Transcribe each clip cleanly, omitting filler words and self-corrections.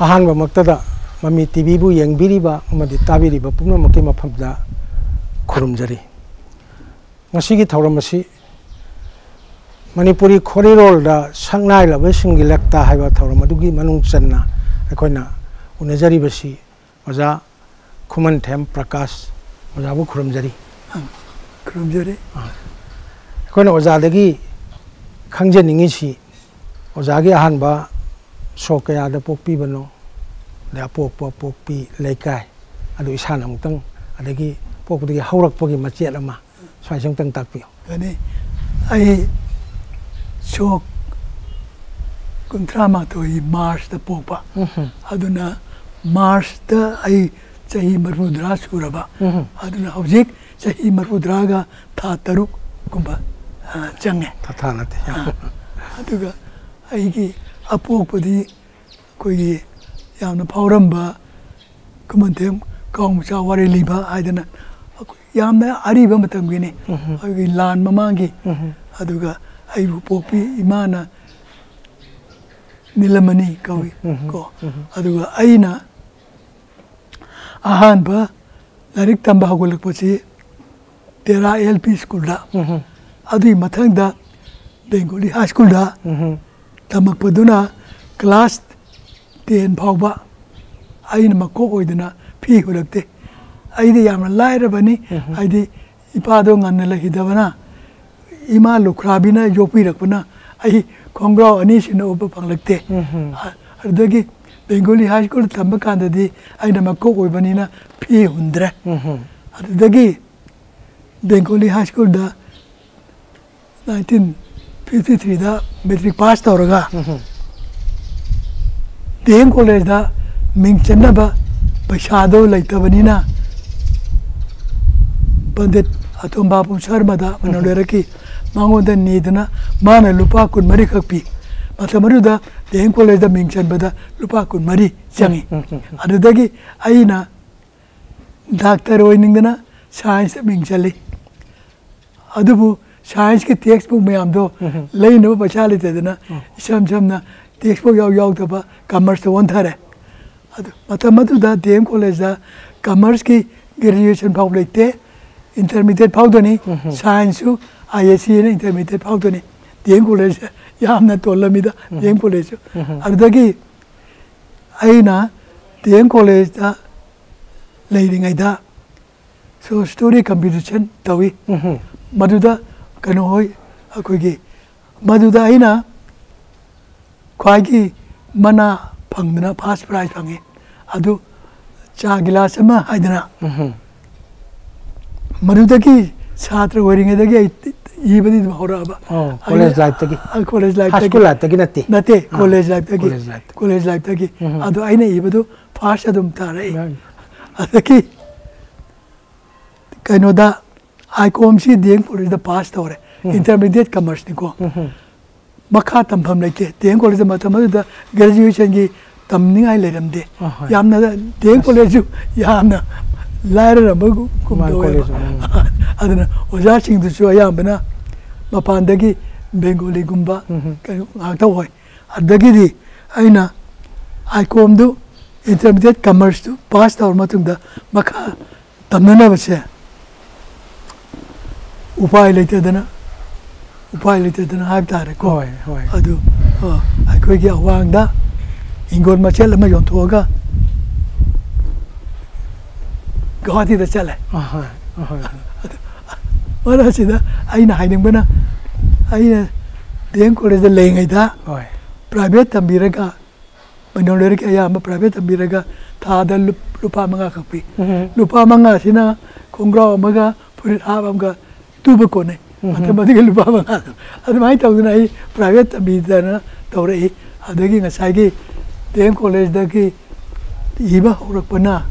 अहानबा मक्तदा mummy TV बु यंगबिरिबा अमदि ताबिरिबा पुनमकि मफमदा खुरुमजरी ngasi thauramasi Manipuri Khorirolda Sangnai Labashingi Lekta Haiba Tauramadugi Manung Channa Akoina Unajari Basi Oza Kuman Tem Prakash Ozabu Kurumjari Kurumjari Akoina Ozadagi Kangjaningishi Ozagi Ahanba Sokaya the Popi Bano the Popi Lekai Adu Isana Mutang Adagi Popi Haurak Pogi Machiama Swashing Tang Tapio. I shock Kuntrama to Mars the Popa. Aduna Mars the I say Marudra Suraba. Aduna Object say Marudraga Tataruk Kumba Change. Tatanate. Aduga Aiki Apopodi Kui Yam Pauramba Kumantem Kong Shawari Liba Idana. Yamna Ariba Matangini, I land Mamangi, Aduga, I Popi, Imana Nilamani, go, Aduga, Aina Ahanba, Larik Tamba Hagulaposi, Tera LP School, Adi Matanga, Bengali High School, Tamakpaduna, class 10 Pauba, Aina Mako Idana, P. Hurate. I the Yam Lyra Bani, I the Ipadong and Lahidavana, Ima Lukrabina, Jopirapuna, I Congra Anishin over Panglete. Ardagi, Bengali High School, Tambakanda, the Idamako, Vanina, P. Hundre. Ardagi, Bengali High School, the 1953, the metric past Oraga. The college, the Mingchanaba, Pashado, like Tavanina. Pandit Atombabu Sharmada, Manoleraki, Mango the Nidana, Mana Lupa could marry Kapi. Matamaruda, the Enqual is the Minchan Bada, Lupa could marry Changi. Adagi, Aina, Doctor Oiningana, Science Minchali. Adubu, Science textbook Mayamdo, Lay no Bachalitana, Shamna, textbook Yautaba, Commerce one Tare. Matamatuda, the Enqual is the Commerce graduation public. Intermediate Powdony, Science, ISC, intermediate Powdony, the English, Yamna Tolamida, the English. Ardagi Aina, the English, leading Ida. So, story competition, Tawi, Maduda, Kanoy, Akugi, Maduda Aina, Kwagi, Mana, Pangana, past prize Pangi, Adu, Chagilasama, Idana. Marudaki, Satra wearing again, even in Horaba. College life Taki. College life Taki. Nate, college life Taki. College life Taki. Ado Aina Ibadu, Pashadum Tare. Ataki Kanoda, I come see the Enko is the past or intermediate commerce. Makatam from like the Enko is the Matamada, graduation, Tamning I let them de. Yamna, the Enko is Yamna. Lyra Bagu, I don't know, was asking to show Yamana, Mapandagi, Bengali Gumba, Atawai, Adagidi, Aina, I come do intermediate commerce to past our Matunda, Maka, Tamana was here. Upilated than Hagtare, I do, I could get Wanga, Ingor Machella Mayon Toga. Gauti the Chale. What I said, I know hiding Bana. I then call it the laying Ida. Private Tambiraga. Manolerica Yama, private Tambiraga, Tada Lupamanga Kapi. Lupamanga, Sina, Congra Maga, put it Havanga, Tubacone, mathematical Lupamanga. At my town, private Tambidana, Torei, Adaging a Sagi, then college the key, Iba Horapana.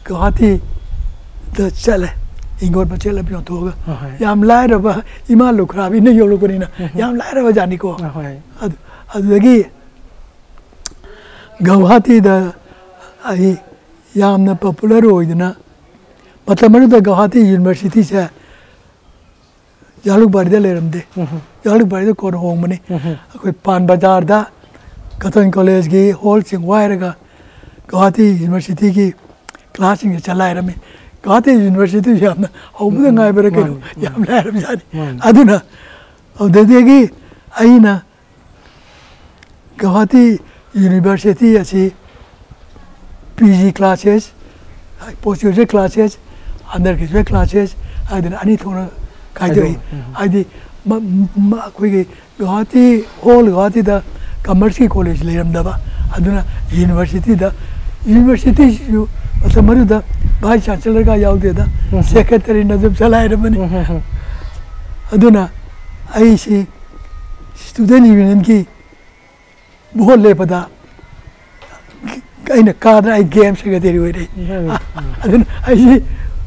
Gauti the Chale, Ingor Machella Piontoga, Yam Lyra, Ima Lukrabi, Yologunina, Yam Lyra Janico, Adagi Gauhati the Yam the popular Oidina, but the Gauhati University Yalu Barda Lermde, Yalu Barda Kor Homani, Pan Badarda, कतन college की हॉल सिंह वायर का Guwahati university की क्लासिंग चलाए रमे गुवाहाटी यूनिवर्सिटी यामना हौबुदा ngai bere ke yam la ram jani aduna odedegi aina Guwahati university ऐसी PG classes post graduate classes undergraduate classes आदि अनि थोड़ा कायदे आदि कोई गुवाहाटी हॉल गुवाहाटी दा कॉमर्स की कॉलेज ले रम दबा अदुना यूनिवर्सिटी जो मतलब मरु दा वाइस चांसलर का याव दे दा सेक्रेटरी नजम चलाए रमनी अदुना ऐसी स्टूडेंट यूनियन की बहुत ले पता कहीं न कादर आई गेम सेक्रेटरी हुए रही अदुना ऐसी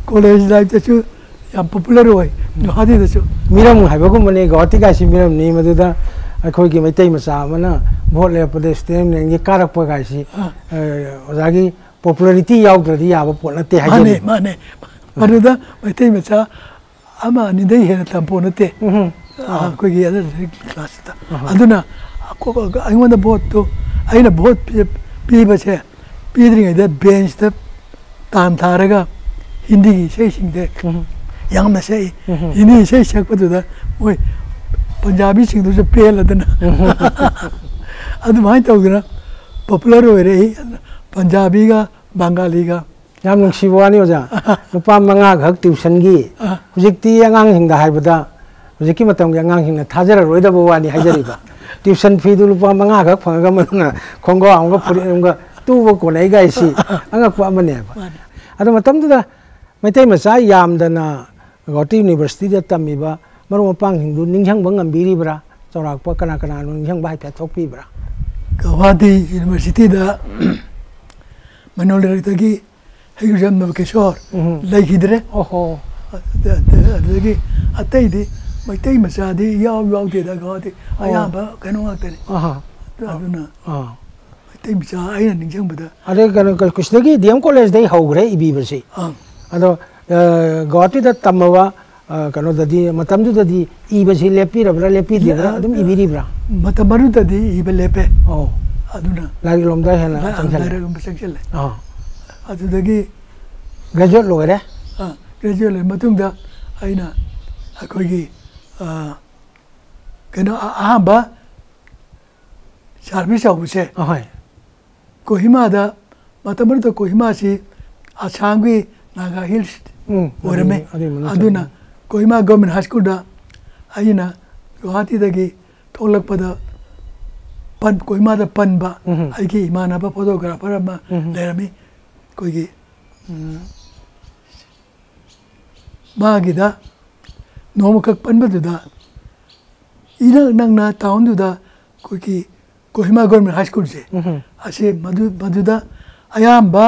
कॉलेज लाइफ तो चु याम पॉपुलर हुए गुवाहाटी तो चु मिरम है बगुम मने गुवाहाटी का सी मिरम नहीं मधुदा अखोई की मैतई मसा मना बहुत ले पदे स्टेम ने ये कारक पगाई सी ओजागी पॉपुलरिटी याव द्रदी याव पोनते है माने माने मरुदा मैतई मसा अमा निदई है तम पोनते कोई की अदर क्लास था अदुना को आइवन द बहुत तो आइना बहुत पीबे छे पीद्रिंग दे बेंच द तान थारेगा हिंदी की सही सिंह दे yang na sei ini sei sak padu da oi punjabi sing du se pel adana adu mai tau gina popular ho re punjabi ga bengali ga yam nung siwani oja nupa manga gak tuition gi hujikti angang hing da haibada hujiki matam gi angang hing na thajara roi da bawani haijari ba tuition fee du nupa manga gak phanga ma khongo amga puri amga tu bo ko nei ga si anga pa mane ba adu matam du da Meitei मचा यामदना Guwahati university दा तमीबा मरो मपांग हिंदू निंगहंग बंगम बीरीब्रा चौराकपा कना कना निंगहंग bye पे थोकपीब्रा Guwahati university दा मनोलरतगी हेगजम नवकेशोर लेखिद्रे ओहो अदगी अतैदि मैतई मचा दी याव याव दे दा गुवाहाटी अयाबा कनो आतने अदुना मैतई मचा आइना निंगहंग बदा अरे कनो कुछदगी डीएम कॉलेज दे होग्रे इबीबसी अदो गुवाहाटी दा तमवा कनो ददी मतम दु ददी इबसी लेपी रबरा लेपी दिबरा अदुम इबिरिब्रा मतम मरु ददी इबे लेपे ओ अदुना लागी लोमदा हेना चंचल चंचल अदुदगी ग्रेजुएट लोरे ग्रेजुएट ले मतुंगदा आइना अखोगी कनो आहाबा सर्विस आउसे अहाय कोहिमा दा मतम मरु तो कोहिमा सी आसामगी नागा हिल्स ओरमे अदुना कोहिमा गवर्नमेंट हाई स्कूल दा आइना गुवाहाटी दगी थोलकपदा पन कोहिमा दा पनबा आइकी इमानबा फोटोग्राफर अमा लेरमी कोइगी मागिदा नोमकक पनबदुदा इना नंगना टाउन दुदा कोइगी कोहिमा गवर्नमेंट हाई स्कूल से असे मधुदा अयाम्बा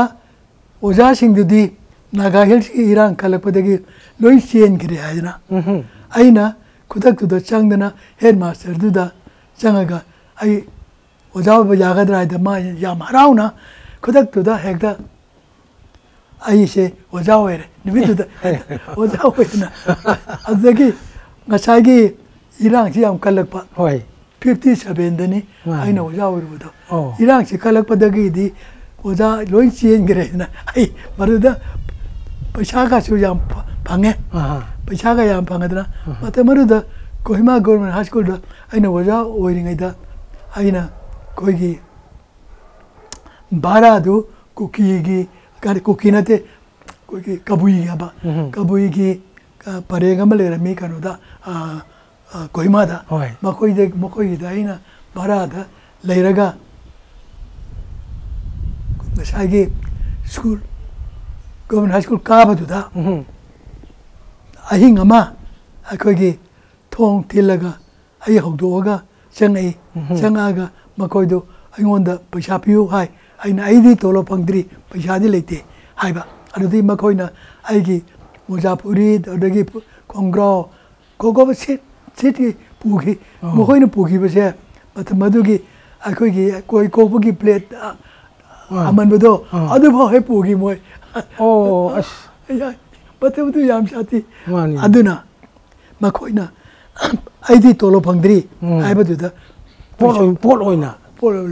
ओजा सिंह दुदी नागा हिल्स की इरांग खलपदगी लोई चेन गिरे आजना आइना खुदक दुदा चंगदना हेड मास्टर दुदा चंगगा आई ओजाव बजागदरा द मा याम हराउना खुदक दुदा हेगदा आई से ओजाव रे निमितुदा ओजाव वेना अदगी ngसागी इरांग से याम खलकपा होय 57 दनी आइना ओजाव रुदो इरांग से खलकपदगी दी ओजा लोई चेन गिरे ना आई मरुदा पैसा का सु याम फंगे पैसा का याम फंगदना मते Maroda Kohima government high school दा आइना ओजा ओइरिंगैदा आइना कोइगी बारादु कुकीगी गारी कुकी नते कोइगी कबुई याबा कबुई की परेगम लेरमी कनुदा कोहिमा दा मकोइदा आइना बारादा लेरगा ngसागी स्कूल गवर्नमेंट हाई स्कूल काबदुदा अहिंग अमा अखोगी थोंग थिलगा आई हौदोगा चंगई चंगागा मकोइदो अइंगोंदा पैसा पियो हाय आइना आइदी तोलो फंगद्री पैसादी लेते हाइबा अदुदी मकोइना आइगी मुजापुरी अदगी कोंग्रो कोगो सिटी पुगी मकोइना पुगी बसे मत मधुगी अखोगी कोई कोबगी प्लेट अमन बदो अदु भो हे पुगी मोय ओ अस या बतबदु याम साथी अदुना मखोइना आइदी तोलो फंगद्री आइबदुदा पोट ओइना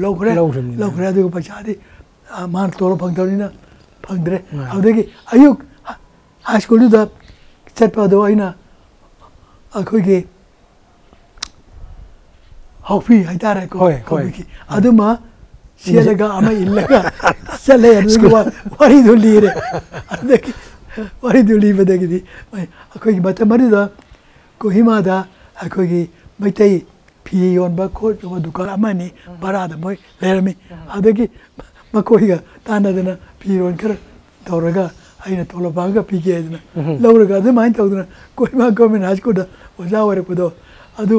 ꯂꯧꯈ꯭ꯔꯦ ꯑꯗꯨꯒ ꯄꯩꯁꯥꯗꯤ ꯃꯥꯅ ꯇꯣꯂꯣꯞ ꯐꯪꯗꯕꯅꯤꯅ ꯐꯪꯗ꯭ꯔꯦ ꯑꯗꯨꯗꯒꯤ ꯑꯌꯨꯛ ꯍꯥꯏ ꯁ꯭ꯀꯨꯜꯗꯨꯗ ꯆꯠꯄꯗꯣ ꯑꯩꯅ ꯑꯩꯈꯣꯏꯒꯤ ꯍꯥꯎꯐꯤ ꯍꯥꯏꯇꯥꯔꯦꯀꯣ ꯀꯧꯕꯤꯈꯤ ꯑꯗꯨꯃ ꯁꯦꯠꯂꯒ ꯑꯃ ꯏꯜꯂꯒ ꯆꯠꯂꯦ ꯑꯗꯨꯒꯤ ꯋꯥꯔꯤꯗꯨ ꯂꯤꯔꯦ ꯑꯗꯨꯗꯒꯤ ꯋꯥꯔꯤꯗꯨ ꯂꯤꯕꯗꯒꯤꯗꯤ ꯑꯩꯈꯣꯏꯒꯤ ꯃꯇꯝ ꯑꯗꯨꯗ ꯀꯣꯍꯤꯃꯥꯗ ꯑꯩꯈꯣꯏꯒꯤ ꯃꯩꯇꯩ ꯐꯤ ꯌꯣꯟꯕ ꯈꯣꯠꯄ ꯗꯨꯀꯥꯟ ꯑꯃꯅꯤ ꯚꯔꯥꯗ ꯃꯣꯏ ꯂꯩꯔꯝꯃꯤ ꯑꯗꯒꯤ ꯃꯈꯣꯏꯒ ꯇꯥꯟꯅꯗꯅ ꯐꯤꯔꯣꯟ ꯈꯔ ꯇꯧꯔꯒ ꯑꯩꯅ ꯇꯣꯂꯣꯞ ꯐꯪꯉꯒ ꯄꯤꯒꯦ ꯍꯥꯏꯗꯅ ꯂꯧꯔꯒ ꯑꯗꯨꯃꯥꯏꯅ ꯇꯧꯗꯅ ꯀꯣꯍꯤꯃꯥ ꯒꯚꯔꯟꯃꯦꯟꯠ ꯍꯥꯏ ꯁ꯭ꯀꯨꯜꯗ ꯑꯣꯖꯥ ꯑꯣꯏꯔꯛꯄꯗꯣ ꯑꯗꯨ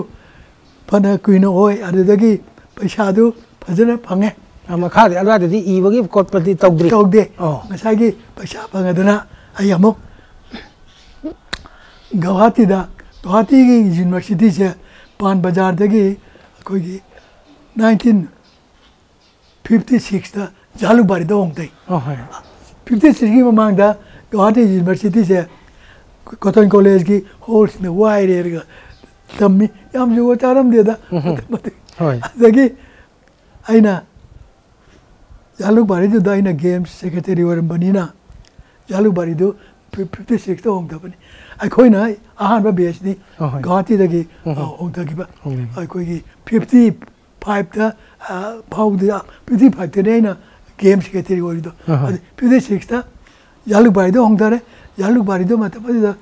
ꯐꯅ ꯀꯨꯏꯅ ꯑꯣꯏ ꯑꯗꯨꯗꯒꯤ ꯄꯩꯁꯥꯗꯨ ꯐꯖꯅ ꯐꯪꯉꯦ ꯃꯈꯥꯗꯤ ꯑꯗꯨꯋꯥꯏꯗꯗꯤ ꯏꯕꯒꯤ ꯈꯣꯠꯄꯗꯤ ꯇꯧꯗ꯭ꯔꯤ ꯇꯧꯗꯦ ꯉꯁꯥꯏꯒꯤ ꯄꯩꯁꯥ ꯐꯪꯉꯗꯅ ꯑꯩ ꯑꯃꯨꯛ ꯒꯧꯍꯥꯇꯤꯒꯤ ꯌꯨꯅꯤꯚꯔꯁꯤꯇꯤꯁꯦ ꯄꯥꯟ ꯕꯖꯥꯔꯗꯒꯤ ꯑꯩꯈꯣꯏꯒꯤ 1956ꯗ ꯖꯥꯂꯨꯛꯕꯥꯔꯤꯗ ꯍꯣꯡꯗꯩ 56ꯒꯤ ꯃꯃꯥꯡꯗ ꯒꯧꯍꯥꯇꯤ ꯌꯨꯅꯤꯚꯔꯁꯤꯇꯤꯁꯦ ꯀꯣꯇꯟ ꯀꯣꯂꯦꯖꯀꯤ ꯍꯣꯜꯁꯤꯅ ꯋꯥꯏꯔꯦꯔꯒ ꯊꯝꯃꯤ ꯌꯥꯝ ꯖꯨꯒꯣꯠ ꯆꯥꯔꯝꯗꯦꯗ ꯑꯗꯒꯤ ꯑꯩꯅ ꯖꯥꯂꯨꯛꯕꯥꯔꯤꯗꯨꯗ ꯑꯩꯅ ꯒꯦꯝꯁ ꯁꯦꯀ꯭ꯔꯦꯇꯔꯤ ꯑꯣꯏꯔꯝꯕꯅꯤꯅ ꯖꯥꯂꯨꯛꯕꯥꯔꯤꯗꯨ 56ꯗ ꯍꯣꯡꯗꯕꯅꯤ ꯑꯩꯈꯣꯏꯅ ꯑꯍꯥꯟꯕ ꯕꯦꯁꯅꯤ ꯒꯧꯍꯥꯇꯤꯗꯒꯤ ꯍꯣꯡꯊꯈꯤꯕ ꯑꯩꯈꯣꯏꯒꯤ 55ꯗ ꯐꯥꯎꯕꯗ 55ꯇꯅꯤ ꯑꯩꯅ ꯒꯦꯝ ꯁꯦꯀ꯭ꯔꯦꯇꯔꯤ ꯑꯣꯏꯔꯤꯗꯣ 56ꯗ ꯖꯥꯂꯨꯛꯕꯥꯔꯤꯗ ꯍꯣꯡꯊꯔꯦ ꯖꯥꯂꯨꯛꯕꯥꯔꯤꯗꯣ ꯃꯇꯝ ꯑꯗꯨꯗ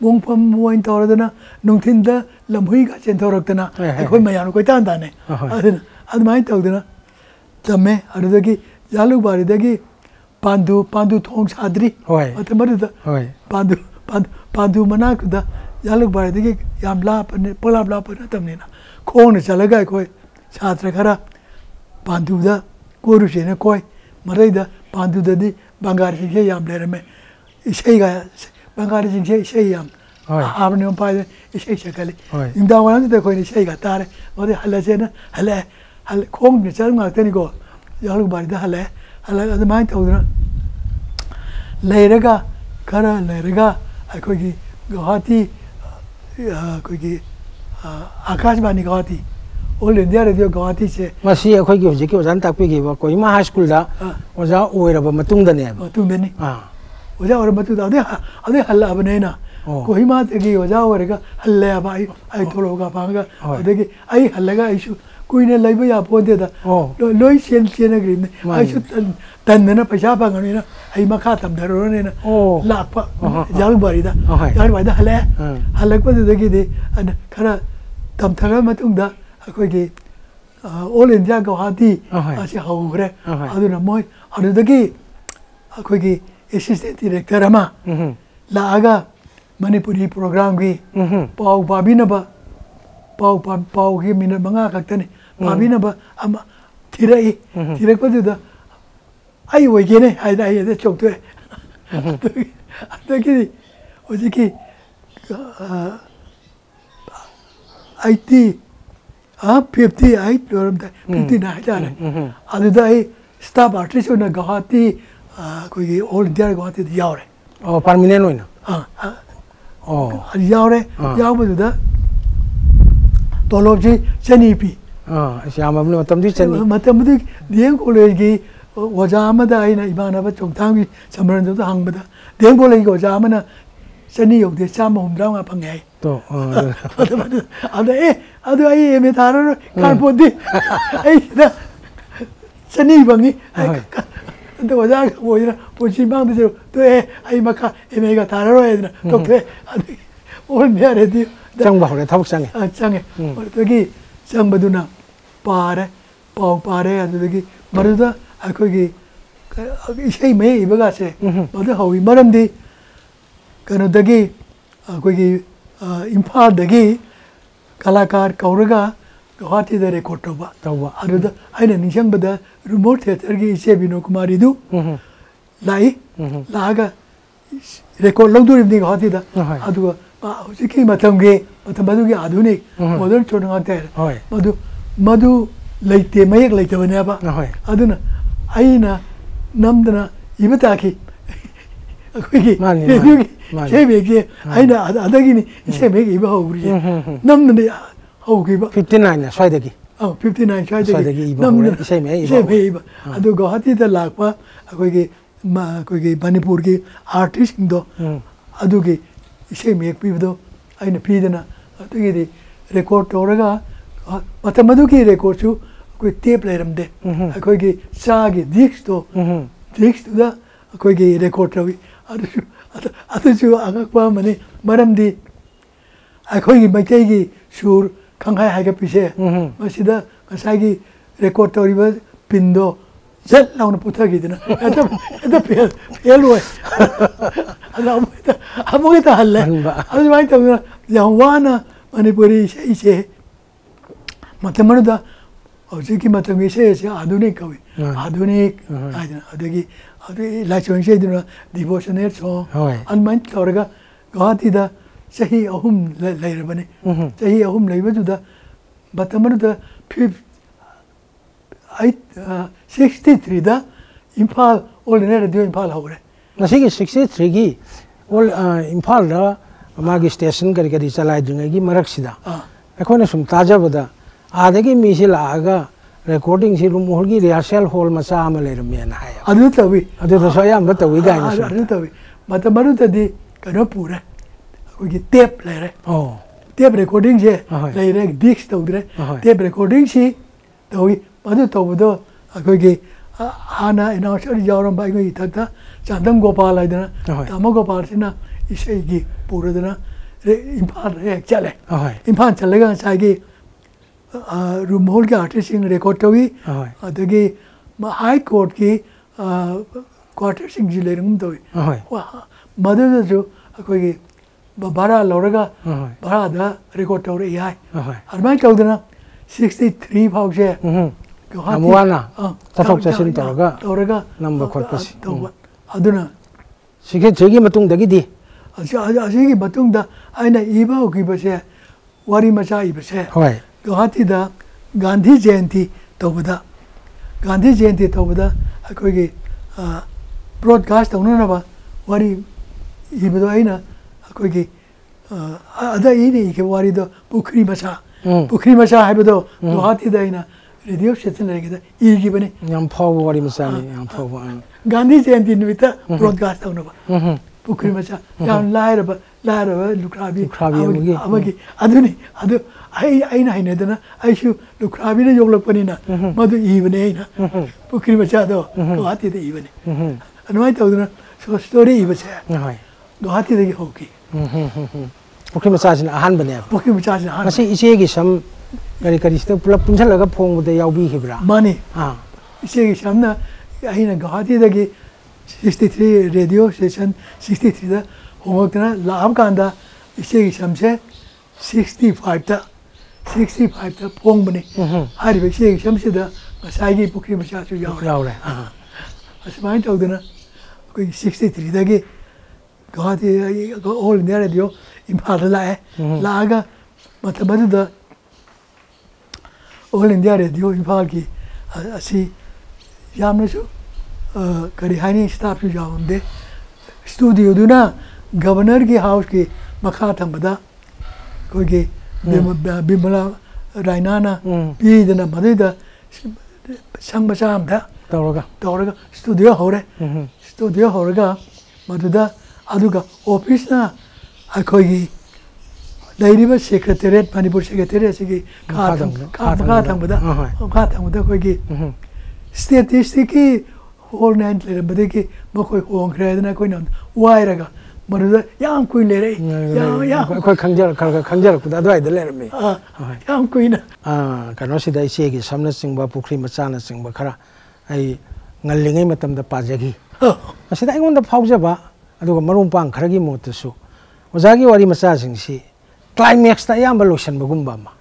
ꯃꯣꯡꯐꯝ ꯑꯣꯏꯅ ꯇꯧꯔꯗꯅ ꯅꯨꯡꯊꯤꯟꯗ ꯂꯝꯍꯨꯏꯒ ꯆꯦꯟꯊꯣꯔꯛꯇꯅ ꯑꯩꯈꯣꯏ ꯃꯌꯥꯝꯅ ꯀꯣꯏꯇꯥꯟ ꯇꯥꯟꯅꯩ ꯑꯗꯨꯅ ꯑꯗꯨꯃꯥꯏꯅ ꯇꯧꯗꯅ ꯇꯝꯃꯦ ꯑꯗꯨꯗꯒꯤ ꯖꯥꯂꯨꯛꯕꯥꯔꯤꯗꯒꯤ ꯄꯥꯟꯗꯨ ꯊꯣꯡ ꯁꯥꯗ꯭ꯔꯤ ꯃꯇꯝ ꯑꯗꯨꯗ ꯄꯥꯟꯗꯨ ꯃꯅꯥꯛꯇꯨꯗ ꯖꯥꯂꯨꯛꯕꯥꯔꯤꯗꯒꯤ ꯌꯥꯝ ꯄꯂꯥꯞ ꯂꯥꯞꯄ ꯅꯠꯇꯕꯅꯤꯅ ꯈꯣꯡꯅ ꯆꯠꯂꯒ ꯑꯩꯈꯣꯏ ꯁꯥꯇ꯭ꯔ ꯈꯔ ꯄꯥꯟꯗꯨꯗ ꯀꯣꯏꯔꯨꯁꯦꯅ ꯀꯣꯏ ꯃꯔꯩꯗ ꯄꯥꯟꯗꯨꯗꯗꯤ ꯕꯪꯒꯥꯂꯤꯁꯤꯡꯁꯦ ꯌꯥꯝ ꯂꯩꯔꯝꯃꯦ ꯏꯁꯩꯒ ꯕꯪꯒꯥꯂꯤꯁꯤꯡꯁꯦ ꯏꯁꯩ ꯌꯥꯝ ꯍꯥꯕꯅꯤ ꯃꯄꯥꯏꯗ ꯏꯁꯩ ꯁꯛꯀꯜꯂꯤ ꯅꯨꯡꯗꯥꯡ ꯋꯥꯏꯔꯝꯗꯨꯗ ꯑꯩꯈꯣꯏꯅ ꯏꯁꯩꯒ ꯇꯥꯔꯦ ꯑꯗꯨꯗꯩ ꯍꯜꯂꯁꯦꯅ ꯍꯜꯂꯛꯑꯦ ꯈꯣꯡꯅ ꯆꯠꯂ ꯉꯥꯛꯇꯅꯤꯀோ ꯖꯥꯂꯨꯛꯕꯥꯔꯤꯗ ꯍꯜꯂꯛꯑꯦ ꯑꯗꯨꯃꯥꯏꯅ ꯇꯧꯗꯅ ꯂꯩꯔꯒ ꯈꯔ ꯂꯩꯔꯒ ꯑꯩꯈꯣꯏꯒꯤ ꯒꯧꯍꯥꯇꯤ ꯑꯩꯈꯣꯏꯒꯤ Akashvani Guwahati all India radio ꯒꯧꯍꯥꯇꯤꯁꯦ ꯃꯁꯤ ꯑꯩꯈꯣꯏꯒꯤ ꯍꯧꯖꯤꯛꯀꯤ ꯑꯣꯖꯥꯅ ꯇꯥꯛꯄꯤꯈꯤꯕ ꯀꯣꯍꯤꯃꯥ ꯍꯥꯏ ꯁ꯭ꯀꯨꯜꯗ ꯑꯣꯖꯥ ꯑꯣꯏꯔꯕ ꯃꯇꯨꯡꯗꯅꯤ ꯑꯣꯖꯥ ꯑꯣꯏꯔꯕ ꯃꯇꯨꯡꯗ ꯑꯗꯩ ꯍꯜꯂꯛꯑꯕꯅꯦ ꯑꯩꯅ ꯀꯣꯍꯤꯃꯥꯗꯒꯤ ꯑꯣꯖꯥ ꯑꯣꯏꯔꯒ ꯍꯜꯂꯦꯕ ꯑꯩ ꯊꯣꯛꯂꯛꯑꯒ ꯐꯪꯉꯒ ꯑꯗꯒꯤ ꯑꯩ ꯍꯜꯂꯒ ꯑꯩꯁꯨ ꯀꯨꯏꯅ ꯂꯩꯕ ꯌꯥꯄꯣꯟꯇꯦꯗ ꯂꯣꯏ ꯆꯦꯟꯅꯈ꯭ꯔꯤꯕꯅꯤ ꯑꯩꯁꯨ ꯇꯟꯗꯅ ꯄꯩꯁꯥ ꯐꯪꯉꯕꯅꯤꯅ ꯑꯩ ꯃꯈꯥ ꯇꯝꯊꯔꯨꯔꯅꯤꯅ ꯂꯥꯛꯄ ꯖꯥꯂꯨꯛꯕꯥꯔꯤꯗ ꯍꯜꯂꯛꯑꯦ ꯍꯜꯂꯛꯄꯗꯨꯗꯒꯤꯗꯤ ꯈꯔ ꯇꯝꯊꯔꯕ ꯃꯇꯨꯡꯗ ꯑꯩꯈꯣꯏꯒꯤ ꯑꯣꯜ ꯏꯟꯗꯤꯌꯥ ꯒꯧꯍꯥꯇꯤ ꯑꯁꯤ ꯍꯧꯈ꯭ꯔꯦ ꯑꯗꯨꯅ ꯃꯣꯏ ꯑꯗꯨꯗꯒꯤ ꯑꯩꯈꯣꯏꯒꯤ ꯑꯦꯁꯤꯁꯇꯦꯟ ꯗꯤꯔꯦꯛꯇꯔ ꯑꯃ ꯂꯥꯛꯑꯒ ꯃꯅꯤꯄꯨꯔꯤ ꯄ꯭ꯔꯣꯒ꯭ꯔꯥꯝꯒꯤ ꯄꯥꯎ ꯄꯥꯕꯤꯅꯕ ꯄꯥꯎꯒꯤ ꯃꯤꯅꯠ 5 ꯈꯛꯇꯅꯤ ꯄꯥꯕꯤꯅꯕ ꯑꯃ ꯊꯤꯔꯛꯏ ꯊꯤꯔꯛꯄꯗꯨꯗ ꯑꯩ ꯑꯣꯏꯒꯦꯅꯦ ꯍꯥꯏꯅ ꯑꯩ ꯑꯗ ꯆꯣꯡꯊꯣꯛꯑꯦ ꯑꯗꯒꯤꯗꯤ ꯍꯧꯖꯤꯛꯀꯤ 58 ꯂꯣꯏꯔꯝꯗꯥꯏ 59 ꯍꯥꯏꯇꯥꯔꯦ ꯑꯗꯨꯗ ꯑꯩ ꯁ꯭ꯇꯥꯐ ꯑꯥꯔꯇꯤꯁ ꯑꯣꯏꯅ ꯒꯧꯍꯥꯇꯤ ꯑꯩꯈꯣꯏꯒꯤ ꯑꯣꯜ ꯏꯟꯗꯤꯌꯥ ꯒꯧꯍꯥꯇꯤꯗ ꯌꯥꯎꯔꯦ ꯄꯥꯔꯃꯤꯅꯦꯟ ꯑꯣꯏꯅ ꯌꯥꯎꯔꯦ ꯌꯥꯎꯕꯗꯨꯗ ꯇꯣꯂꯣꯞꯁꯤ 200 ꯄꯤ ꯌꯥꯝꯃꯕꯅꯤ ꯃꯇꯝꯗꯤ ꯆꯅꯤ ꯃꯇꯝꯗꯨꯗꯤ ꯗꯤ ꯑꯦꯝ ꯀꯣꯂꯦꯖꯀꯤ ꯑꯣꯖꯥ ꯑꯃꯗ ꯑꯩꯅ ꯏꯃꯥꯟꯅꯕ ꯆꯣꯡꯊꯥꯡꯒꯤ ꯁꯃꯔꯟꯗꯨꯗ ꯍꯪꯕꯗ ꯗꯤ ꯑꯦꯝ ꯀꯣꯂꯦꯖꯀꯤ ꯑꯣꯖꯥ ꯑꯃꯅ 200 ꯌꯧꯗꯦ 135 ꯐꯪꯉꯦ ꯍꯥꯏ ꯑꯗꯨ ꯑꯩ ꯑꯦꯝ ꯑꯦ ꯊꯥꯔꯔꯣꯏ ꯀꯥꯟꯄꯣꯟꯗꯤ ꯑꯩ ꯁꯤꯗ 200 ꯐꯪꯉꯤ ꯑꯗ ꯑꯣꯖꯥꯒ ꯑꯣꯏꯗꯅ ꯄꯨꯟꯁꯤ ꯃꯥꯡꯗꯁꯨ ꯇꯣꯛꯑꯦ ꯑꯩ ꯃꯈꯥ ꯑꯦꯝ ꯑꯦꯒ ꯊꯥꯔꯔꯣꯏ ꯍꯥꯏꯗꯅ ꯇꯣꯛꯊꯣꯛꯑꯦ ꯑꯗꯒꯤ ꯑꯣꯜ ꯏꯟꯗꯤꯌꯥ ꯔꯦꯗꯤꯑꯣ ꯆꯪꯕ ꯍꯧꯔꯦ ꯊꯕꯛ ꯆꯪꯉꯦ ꯑꯗꯨꯗꯒꯤ ꯆꯪꯕꯗꯨꯅ ꯄꯥꯎ ꯄꯥꯔꯦ ꯑꯗꯨꯗꯒꯤ ꯃꯗꯨꯗ ꯑꯩꯈꯣꯏꯒꯤ ꯏꯁꯩ ꯃꯌꯦꯛ ꯏꯕꯒꯥꯁꯦ ꯃꯗꯨ ꯍꯧꯋꯤ ꯃꯔꯝꯗꯤ ꯀꯩꯅꯣꯗꯒꯤ ꯑꯩꯈꯣꯏꯒꯤ ꯏꯝꯐꯥꯜꯗꯒꯤ ꯀꯂꯥꯀꯥꯔ ꯀꯧꯔꯒ ꯒꯧꯍꯥꯇꯤꯗ ꯔꯦꯀꯣꯔꯗ ꯇꯧꯕ ꯑꯗꯨꯗ ꯑꯩꯅ ꯅꯤꯡꯁꯤꯡꯕꯗ ꯔꯨꯃꯣꯔ ꯊꯤꯌꯦꯇꯔꯒꯤ ꯏꯆꯦ ꯕꯤꯅꯣꯀꯨꯃꯥꯔꯤꯗꯨ ꯂꯥꯛꯑꯒ ꯔꯦꯀꯣꯔꯗ ꯂꯧꯗꯣꯔꯤꯕꯅꯤ ꯒꯧꯍꯥꯇꯤꯗ ꯑꯗꯨꯒ ꯍꯧꯖꯤꯛꯀꯤ ꯃꯇꯝ ꯑꯗꯨꯒꯤ ꯑꯙꯨꯅꯤꯛ ꯃꯣꯗꯔꯟ ꯁꯣꯡ ꯉꯥꯛꯇ ꯃꯗꯨ ꯂꯩꯇꯦ ꯃꯌꯦꯛ ꯂꯩꯇꯕꯅꯦꯕ ꯑꯗꯨꯅ ꯑꯩꯅ ꯅꯝꯗꯅ iba taki akwai sai me ke aina adagini sai me iba hawri namne hawki ba 59 na swai dagi 59 शायद गुवाहाटी लाप अखोई मनपुर की आर्टिस्ट इसे मेक पीबदो अने पीदना रेकॉर्ड तौरगा मतलब की रेकॉर्ड कोई टेप लेरमदे अखोई चागी डिस्क अखोई रेकॉर्ड तौई अगक्पा मने मरमदी अखोई मैतै की सुर खंगाई हाइगा पिसे मसिदा ngसागी रेकॉर्ड तौरिबा पिंदो जल लाउन पुथगिदना एदा फेल होय अमुगे हल्ले अदुमाई तौना यावाना मणिपुरी इसे मतमनुदा हौजिकी मतमगी इसे आधुनिक कवि आधुनिक आइदना अदगी लाइचोंसे दुना डिवोशनल सॉन्ग अनमाइन तौरगा गुवाहाटीदा सही अहुम लेरबने सही अहुम लेबदुदा मतमनुदा 63 दा Imphal all India radio Imphal होरे नसिगी 63 की ऑल इम्फाल दा मागी स्टेशन करी करी चलाई जुंगी मरक्सिदा अखोने सुम ताजाबदा आदगी मिसि लागा रेकॉर्डिंग सी रूम होल की रिहर्सल हॉल मचा अम लेरमेन हाय अदु तवी अदु तो सयाम तवी गाइन अदु तवी मतमरुतदी कनो पुरे अखोगी टेप लेरे ओ टेप रेकॉर्डिंग से लेरे डिस्क तौदरे टेप रेकॉर्डिंग सी तवी मधु तौबदो अखोगी हाना इनाउंसर यावरम बाइगो इथता चांदम गोपाल आइदना तामा गोपाल सिना इसेगी पुरदना इम्फाल रे चले इम्फाल चलेगा सागी रूम हॉल के आर्टिस्ट रेकॉर्ड तवी अदगी हाई कोर्ट की क्वार्टर सिंग जिलेरंग तवी मधु जो अखोगी भाड़ा लौरगा भाड़ा दा रेकॉर्ड तौरे याय अरमाई तौदना 63 फाउसे अमुवाना तथोक चसिन तौरगा नंबर खोटपसि अदुना सिगे जेगी मतुंग दगिदी असिगी मतुंग दा आइना इबा ओकिबसे वारी मचा इबसे होय गुवाहाटी दा गांधी जयंती तौबदा अखोगी ब्रॉडकास्ट तौननबा वारी इबदो आइना अखोगी अदा इने के वारी दो पुखरी मचा हाइबदो गुवाहाटी दा आइना रेडियो स्टेशन लेगेदा इगी बने यम फाव वारी मचा ने यम फाव गांधी जयंती निमित्त ब्रॉडकास्ट तौनबा पुखरी मचा याम लायरबा लुक्राबी अमगी अदुनी अदु आइना हाइनेदना आइसु लुक्राबीने योगलकपनिना मधु इबने आइना पुखरी मचा दो गुवाहाटी दे इबने अनवाई तौदना स्टोरी इबसे गुवाहाटी दे होकी पुखरी मचासिन अहान बने पुखरी मचासिन अहान मसी इसेगी सम करी करी स्त पुलप पुंछलगा फोंगबदे यावबी हिब्रा माने इसेगी समना आइना गुवाहाटी दगी 63 रेडियो स्टेशन 63 दा होमकना लाम कांदा इसेगी समसे 65 दा फोंगबने हारिबे इसेगी समसेदा साइगी पुखरी मचासु यावरे असमाइन तौदना कोई 63 दगी Guwahati all India radio Imphal लागा मतलब ऑल इंडिया रेडियो इम्फाल की असी यामनसु करी हाइनी स्टाफ सु जाउंदे स्टूडियो दुना गवर्नर की हाउस की मखा थंबदा कोई बिमला रायनाना पीदना मदुदा संग मचामदा तौरगा स्टूडियो होरगा मदुदा अदुगा ऑफिस ना अखोगी लेरिबा सेक्रेटरीट मणिपुर सेक्रेटरीट सिगी खा थंबदा कोई स्टेटिस्टिक की होल नाइन लेरबदे की मखोई होंग्रेदना कोई न वायरगा मरुदा याम कोई लेरे याम कोई खंजर कुदा दवाई लेरमे याम कोई ना कनो सिदा इसेगी समना सिंगबा पुखरी मचाना सिंगबा खरा आई ngalingay matamda pajagi asida aingonda faujaba aduga marumpang kharagi motasu ojagi wari macha singsi climax ta yamba lotion bagumba ma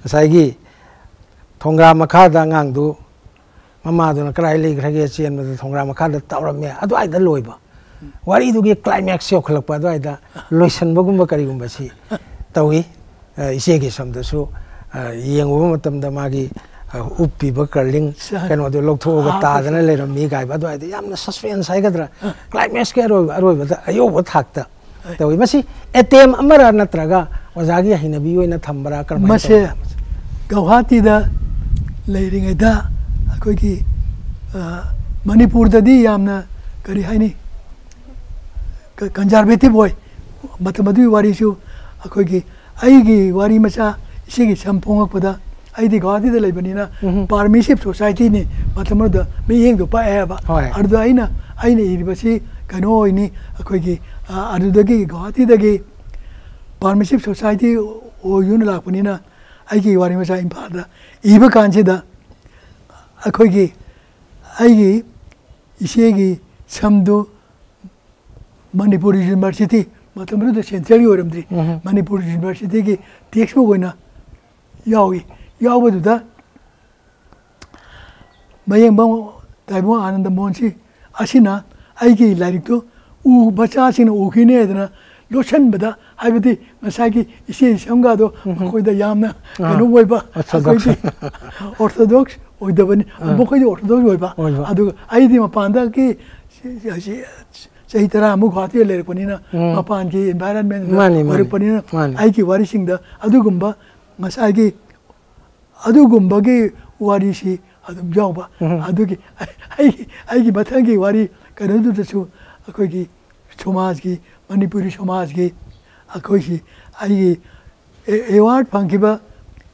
asagi thongra makha da ngangdu mama duna krai le khrage chen ma thongra makha da tawrame adu ai da loiba wari du gi climax yo khalakpa adu ai da lotion bagumba kari gumba si tawi isegi samdasu yenguba matamda magi UPI buckling कनो दो लोथोगा तादना Laramie गायबा दो आइदे यामना suspense हाइगद्रा climax के अरोबदा अयोबा थाकता तवी मसी एटेम अमरा नत्रगा ओजागी हिनबी ओइना थंबरा कर्म मसे Guwahati da leiring da akoi ki Manipur da di yamna kari haini conservative boy matamadu wari shu akoi ki ai gi wari macha isi gi sampong pada ai di Guwahati da leibanina partnership society ni matamadu da me yeng do pa eba ardu aina iribasi kano ini akoi ki ardu da gi Guwahati da gi partnership society o yun lakpanina ai gi wari macha impada iba kanche da akoi ki ai gi isi gi samdu Manipur University matamru da central yoramdri Manipur University ki textbook oina yawi yawadu da mayeng bang taibo Anand Mohan asina ai gi lairik to u bacha sing u khine dana lotion bada haibati masaki isi samga do koi da yamna kanu boiba orthodox oidabani bokoi orthodox boiba adu ai di mapanda ki Say tara mu Guwahati le panina mapan ki environment wari panina ai ki wari sing da adugumba masai ki adugumba ki wari si adum jawba adugi ai ki bathang ki wari kanu du chu akoi ki samaj ki Manipuri samaj ki akoi ki ai award phangkiba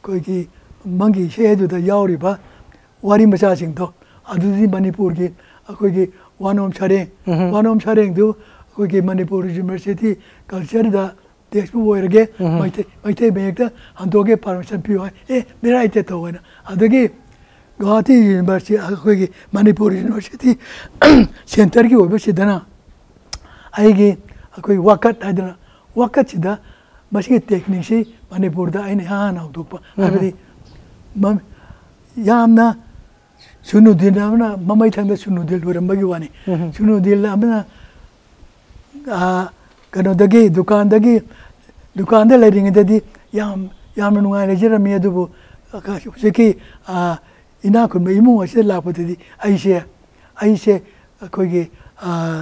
koi ki mangi she du da yauri ba wari macha sing to adudi Manipur ki akoi ki Wanom Chareng do koi Manipur University culture da textbook boirge maite bekta andoge permission piwa mera ite to wena adagi Guwahati University koi Manipur University center ki obe sidana aigi koi wakat adana wakat sida maski technique si Manipur da aine han awdokpa abedi yamna Sunudil amna mamai thangda sunudil durambagi wani sunudil amna kano dagi dukan da leiring dadi yam nungai lejera mi adubu seki ina kun imu ase lapatadi aise koi ge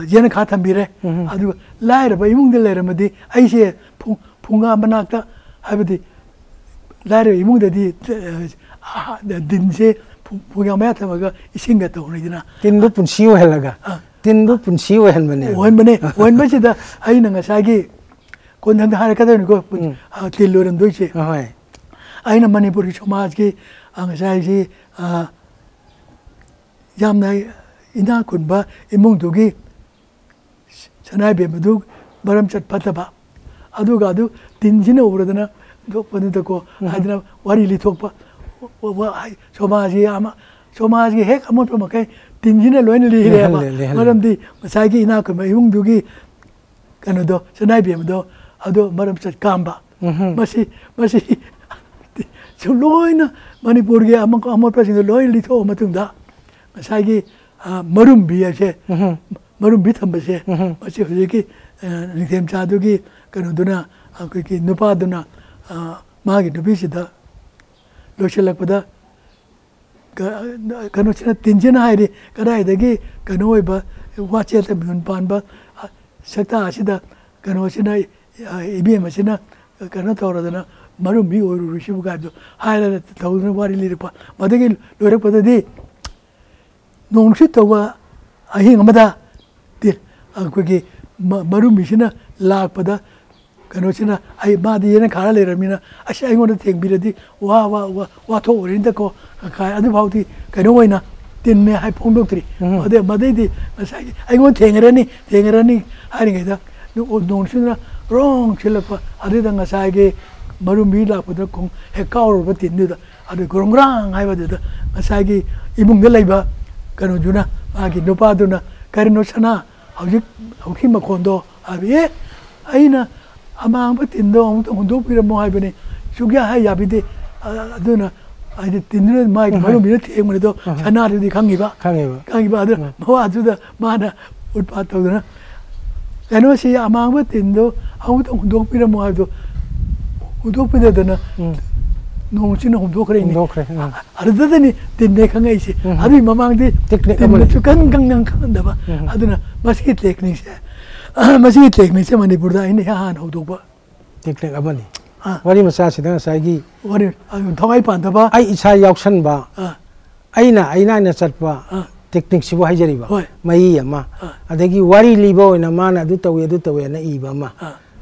jena kha thambire adu laira ba imung de leiramadi aise phunga manakta habadi laira imung dadi dinse punya mata maga isinga to nidina tindu punsiu helaga tindu punsiu helmane wan bache da aina ngasagi kon hang har kada ni ko tiloran doiche hoi aina Manipuri samaj ki angasai ji yamna ina kunba imung dugi sanai be madu baram chat pataba adu tinjina ubradana do panu ko hadina wari li thokpa Somaji hek amot pa makai tinjina loin li re ma maram di masagi ina ko mai hung dugi kanu do sanai bi do ado maram chat kamba masi so loina Manipur ge amot pa sing loin li tho matung da masagi marum bi ase marum bi thamba se masi hoje ki nithem cha dugi kanu duna ko ki nupa duna magi nubi sida Loshilak pada kano china tinjina hairi kadai dagi kano iba wache ta mun pan ba sakta asida kano china ibi machina kano thora dana marum bi oru rishibu ga do haira thawna wari li pa madagi lore pada di nongshi tawa ahi ngamada dir ko ki marum mishina lak pada kano china ai madi yena khara le ramina asha ai ngona theng biradi wa tho orinda ko kai adu bauti kano waina tin me hai phong dok tri ade madai di asai ai ngon thengrani hari ngeda no non china wrong chilapa ade da ngasai ge marum bi la pada kong he kaur ba tin da ade grongrang hai ba da ngasai ge imung de laiba kano juna agi nopa duna karino chana hauki makondo abi aina amang ba tindo hondo pira mo hai bane sugya hai yabide aduna ai tinno mai marum bi theng mo do chana di khangi ba adu mo adu da mana utpa to na kano si amang ba tindo hondo pira mo hai do hondo pira dana nong chino hondo kre ni arda dani tinne khangai si adu mamang di technique amane chukan gang da ba aduna maski technique se Manipur da ini han hodo ba technique abani wari macha sidang saigi wari thongai pan da ba ai isa yauksan ba aina na chatpa technique sibo haijari ba mai ama adagi wari libo na mana du tawe na iba ma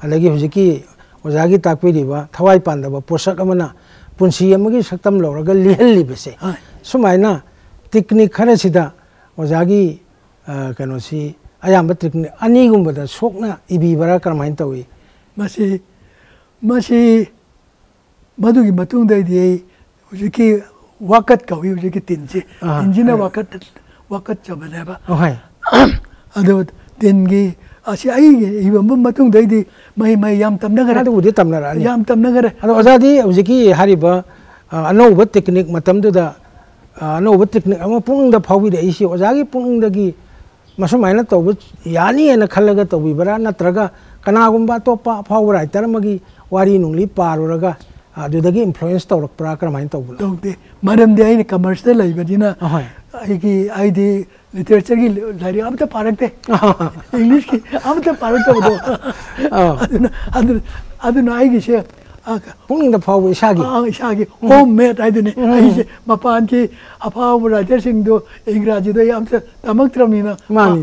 adagi hujiki ozagi takpi diba thawai pan da ba posak amana punsi amagi saktam loraga lihal libese sumaina technique khara sida ozagi kano si ayamba technique ani gumba da sokna ibi bara karmain tawi masi madugi matung dai di hujiki wakat kawi hujiki tinji na wakat chabane ba ado tingi asi ai iba matung dai di mai yam tamna gara ado udi tamna ra yam tamna gara ado azadi hujiki hariba anova technique matam da anova technique ama pung da phawi da isi azagi pung da gi masamaina tawbu yani na khallaga tawbi bara natraga kanagumba topa phaw writer magi wari nungli paruraga adudagi influence tawrak pra kramain tawbu tawde maram de ai commercial lai badina ai ki ai di literature ki lari amta parakte english ki amta parakte bodo aduna ai ki she pung da phaw ishagi homemade ai dune ai se mapan ki aphaw writer sing do engraji do amta tamak tramina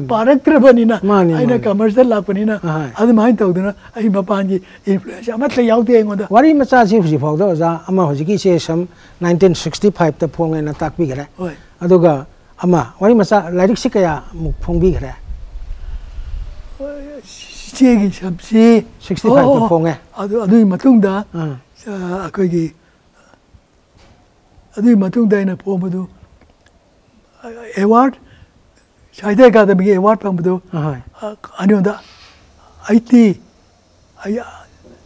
parak trabanina ai na commercial la panina adu mai tawduna ai mapan ki influence amatla yaude ngoda wari macha si huji phaw do za ama hujiki se sam 1965 ta phong na takbi gare aduga ama wari macha lyric si kaya muk phongbi gare chegi sabsi 65 ta phonge adu matungda akogi adu matungda ina phomdu award Sahitya Academy award pamdu anyoda IT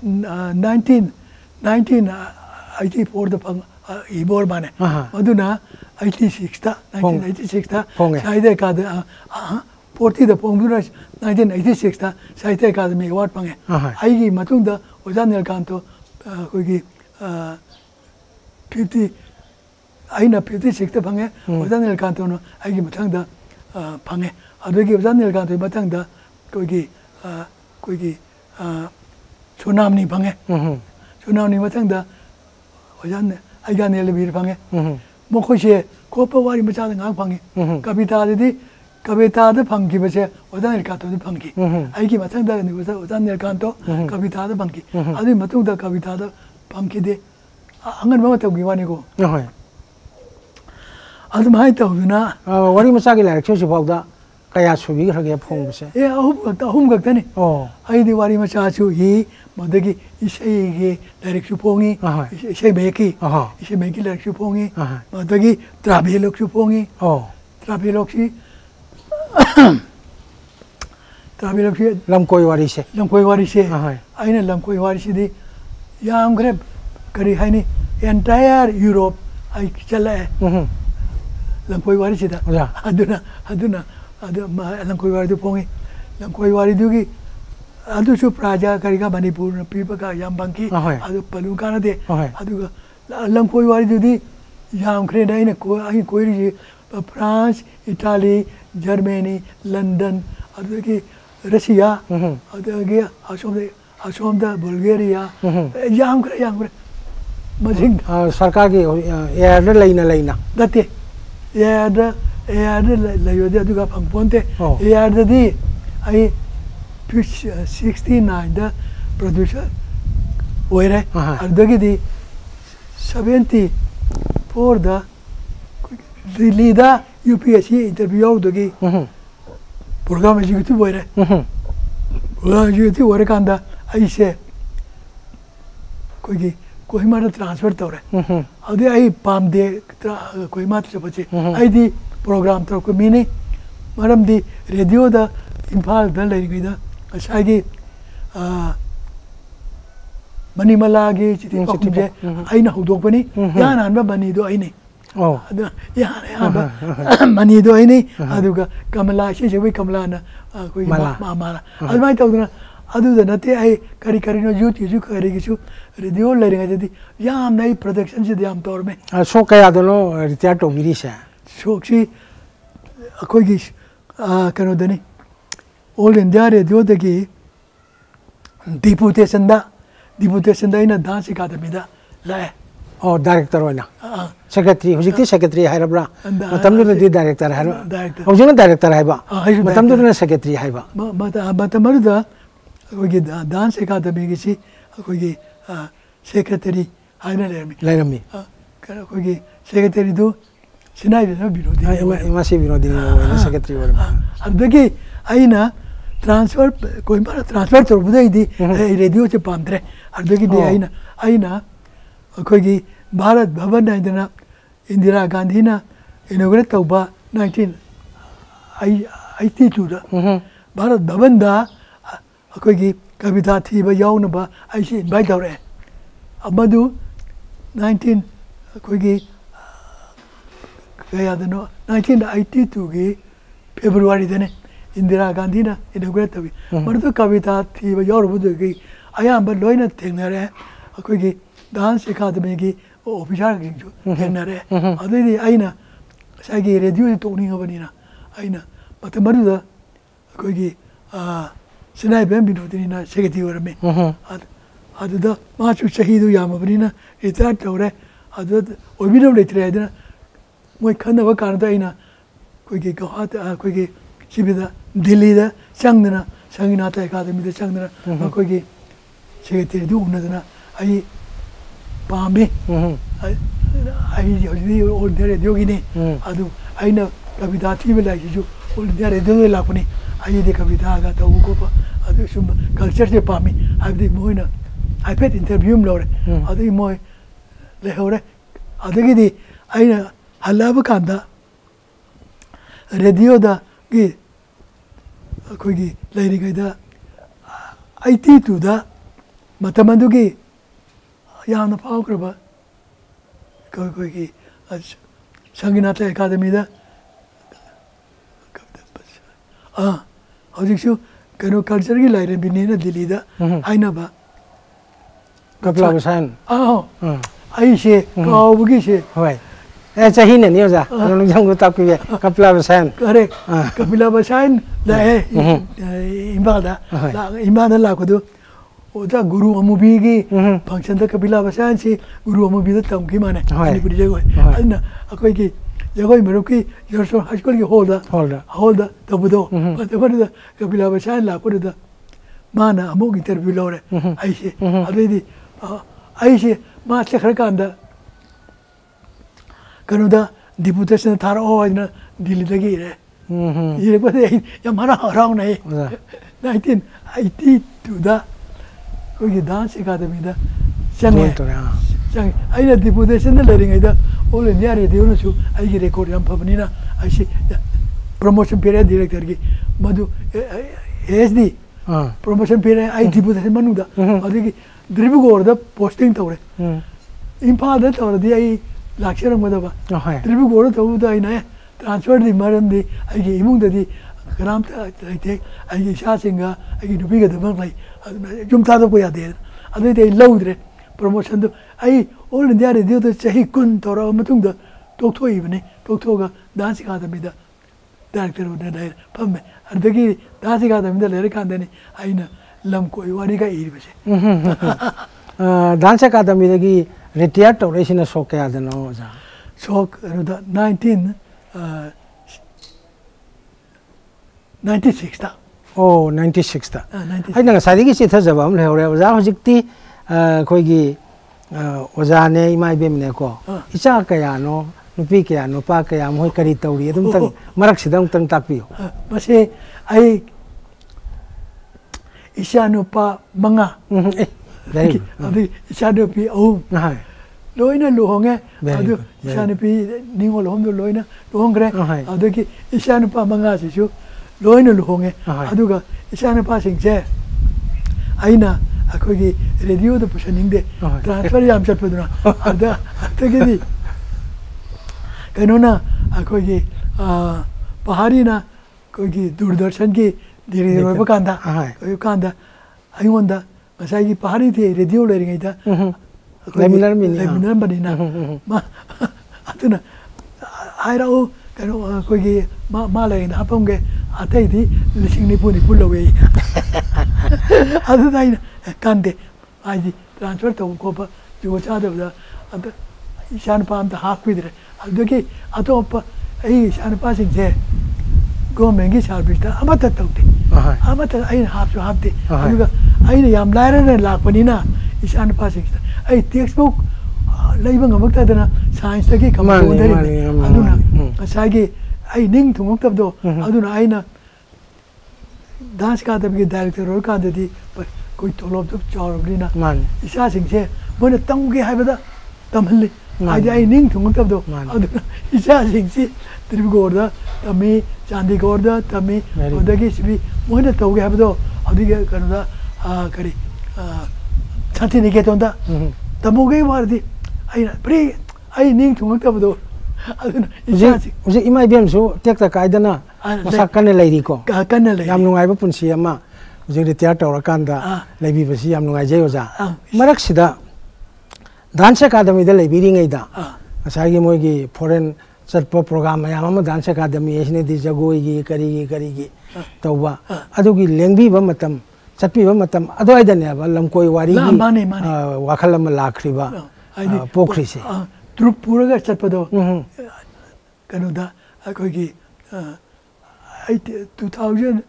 1984 da pang ibor mane maduna 86 ta 1986 ta Sahitya Academy 40 da pongdura 1986 ta Sahitya Academy award pange aigi matungda Oja Nilkanto kogi 50 aina 56 ta pange Oja Nilkanto no aigi matangda pange adogi Oja Nilkanto matangda kogi Tsunami pange Tsunami matangda Oja aiga Nilbir pange mokoshe kopa wari machada ngang pange Kavita da pangi bache Oja Nilkanto da pangi aigi matangda ni Oja Nilkanto Kavita da pangi adi matungda Kavita da pangi de angan mama tawgi wani ko adu mai tawduna wari macha gi lyric si phaw da kaya subi khage phong base ahum gakta ni ai di wari macha chu hi madagi isai ge lyric su phongi isai meki lyric su phongi madagi travelok su phongi travelok si lamkoi wari se aina lamkoi wari se di yam grab kari haini entire Europe ai chala lamkoi wari se da aduna lamkoi wari du pongi lamkoi wari du gi adu su praja kari ka Manipur pipa ka yam banki adu palu kana de adu lamkoi wari du di yam kre dai ne ko ai koi ri France Italy Germany London adu Russia adu asomda Bulgaria yam kre mazing sarkar ki air leina date air layode adu ka pangponte air di ai 69 da producer oire adu di 74 da Lida UPSC interview dogi program executive oire program executive oire kanda aise kogi Kohima da transfer tawre adi ai pamde Kohima chapache ai di program taw ko mini maram di radio da Imphal da lai da asagi Manimala ge chiti pakje ai na hudok pani yana anba bani do ai ni adu yana mani do ai ni aduga Kamala she Kamala na koi mala adu mai tawduna adu da nate ai kari no ju kari gichu radio leringa jadi yam nai production se yam tor me so kaya dono retire to miri sa so chi koi gi kano dani all India radio da gi deputation da deputation da ina dance academy da la oh director wala secretary hujikti secretary hairabra matamdu di director hairba hujina director haiba matamdu na secretary haiba matamdu da kogi dance academy gi si kogi secretary haina lerami kogi secretary do sinai no binodi masi binodi no secretary wala adagi aina transfer कोई बार transfer तो बुधाई दी radio से पांडरे अर्धों की आईना कोई की भारत भवन ना इधर इंदिरा गांधी ना इनॉग्रेट तो बा 1982 दा भारत भवन दा कोई की कविता थी बा याव न बा ऐसे इनवाइट हो रहे अब मधु 19 कोई की क्या याद है नो 1982 की फरवरी देने इंदिरा गांधी ना इनॉग्रेट तभी मर्दों कविता थी वो यार बुद्ध की आया हम लोग इन्हें देखने रहे कोई की डांस अकादमी की ऑफिसर की जो देखने रहे अदे दी आई ना शायद ये रेडियो से टोनी हो बनी ना आई ना मतलब मर्दों कोई की सिनाई बहन भी होती ना सेक्रेटरी वाले में अदे दा माचू शहीद हुआ हम बनी ना रिटायर्ड हो रहे अदे वो भी लोग लेते रहे ना मुझे खाना वो कारण तो आई ना कोई की कहा कोई की शिविदा दिल्ली दा चंगना संगीनाथ अकादमी दा चंगना कोई की सेक्रेटरी दो उन्नतना आई पामे आई जोड़ी और देरे जोगी ने अदु आई ना कविता थी बेला जो और देरे दो लापने आई दे कविता आगा तो वो को अदु सुम कल्चर से पामे आई दे मोय ना आई पेट इंटरव्यू में लोरे अदु मोय ले हो रे अदु की दी आई ना हल्ला बकांदा रेडियो दा की कोई की लाइनी का इधर IT2 दा मतमंदु की यहाँ ना पाव कर बा कोई की संगीनाथ अकादमी दा अजिक्शु कनो कल्चर की लाइने भी नहीं ना दिल्ली दा आई ना बा कपला बसान आई से काव की से ऐसा ही नहीं होता उन्होंने जंगल तक भी कपिला बसान करेक्ट कपिला बसान ला है इम्बादा ला को दो ओदा गुरु अमुबी की फंक्शन तक कपिला बसान से गुरु अमुबी तो तम की माने पूरी जगह है ना कोई की जगह में रुकी जर्सो हाई स्कूल की होल्ड तब दो मतलब कपिला बसान ला को दो माना अमुक इंटरव्यू लो रे ऐसे अरे दी ऐसे मां से खरकांदा कनुदा डिपुटेशन थारा ओ ना दिल्ली तक ही रहे ये पता है ये हमारा हराम नहीं 1982 दा कोई डांस अकादमी दा चंगे आई ना डिपुटेशन ले रही दा ऑल इंडिया रेडियो नो आई की रिकॉर्ड हम पबनी ना ऐसे प्रमोशन पीरियड डायरेक्टर की मधु एसडी प्रमोशन पीरियड आई डिपुटेशन मनुदा और की द्रिबगोर दा पोस्टिंग तोरे इंफाल दा तोरे दी आई लाक्षरम मदबा त्रिभु गोड़ तो उदा इना ट्रांसफर दी मरम दी आई इमुंग दी ग्राम ते आई शासिंगा आई दुबी के दबंग लाई जुमता तो कोई आदे अदे ते लौद्रे प्रमोशन तो आई ऑल इंडिया रेडियो तो सही कुन तोरा मतुंग द टोक्थोई बने टोक्थोगा डांस अकादमी दा डायरेक्टर होने दे फम अदगी डांस अकादमी दा लेरे कांदनी आईना लम कोई वारी का ईर बसे डांस अकादमी दगी रिटायर तो रेशन शौक क्या है ना जा शौक रुदा 1996 था ओ 96 था है ना शादी की चीज़ जब हम ले हो रहे वज़ा हो जिक्ती कोई की वज़ा ने इमाई बेम ने को इच्छा क्या नो नुपी क्या नुपा क्या मोह करी तौरी तुम तंग मरक सिद्धम तंग तापियो बस आई इच्छा नुपा मंगा अभी शादी ओम लोइना लोहंगे अदु शादी निंगो लोहम दो लोइना लोहंगरे अदु की शादी पा मंगा सिसु लोइना लोहंगे अदु का शादी पा सिंचे आईना अकोई की रेडियो तो पुशनिंग दे ट्रांसफर याम चल पड़ना अदा तक दी कनोना अकोई की पहाड़ी ना कोई की दूरदर्शन की धीरे धीरे बकांदा कोई कांदा आई वंदा मसाई पहाड़ी थी रेडियो ले रही था लेमिनर बनी ना माँ अतुना आयरा वो करो कोई की माँ ले ना अपंगे आते ही थी लिशिंग निपुण निपुण लोगे अतुना ही कांदे आदि ट्रांसफर तो को जो चादे बदा अद ईशान पाम तो हाफ भी दे अदुकी अतो ईशान पासिंग जे गवर्नमेंट की सर्विस ता अमत तौते अमत आई हाफ जो हाफ दे अदुगा आई याम लायरन लाकपनिना ईशान पासिंग आई टेक्स्ट बुक लेबंग अमक्तादना साइंस तकी कमोदरी अदुना असागी आई निंग थुमुक्तबदो अदुना आइना डांस अकादमी डायरेक्टर और काददी कोई तोलब तो चावरीना इसा सिंचे मोने तंगे हाइबदा तमहल्ले आदि आई निंग थुमुक्तबदो अदुना इसा सिंची त्रिगोरदा तमी चांदीगोरदा तमी ओदगी सिबी मोने तौगे हाइबदो अदिगे कनदा करी शांति निकेतनदा तमोगे वारदी आई प्री आई निंग थुमुक्तबदो उजे इमा इबेम सो टेक्ता कायदना मसा कने लेरी को कने ले याम नुंगाइबा पुंसी अमा उजे रिटायर तौरकांदा लेबीबसी याम नुंगाइ जै ओजा मरक सिदा डांस अकादमी दे लेबीरिङैदा असागी मोगी फॉरेन चटप प्रोग्राम मयाम अमा डांस अकादमी एसने दि जगोइगी करिगी तौबा अदुगी लेंबीबा मतम चटपीबा मतम अदोइदने बा लमकोइ वारी वाखल अमा लाखरिबा पोखरिसे ट्रुप पूरा चटपदो कनुदा अखोगी 2000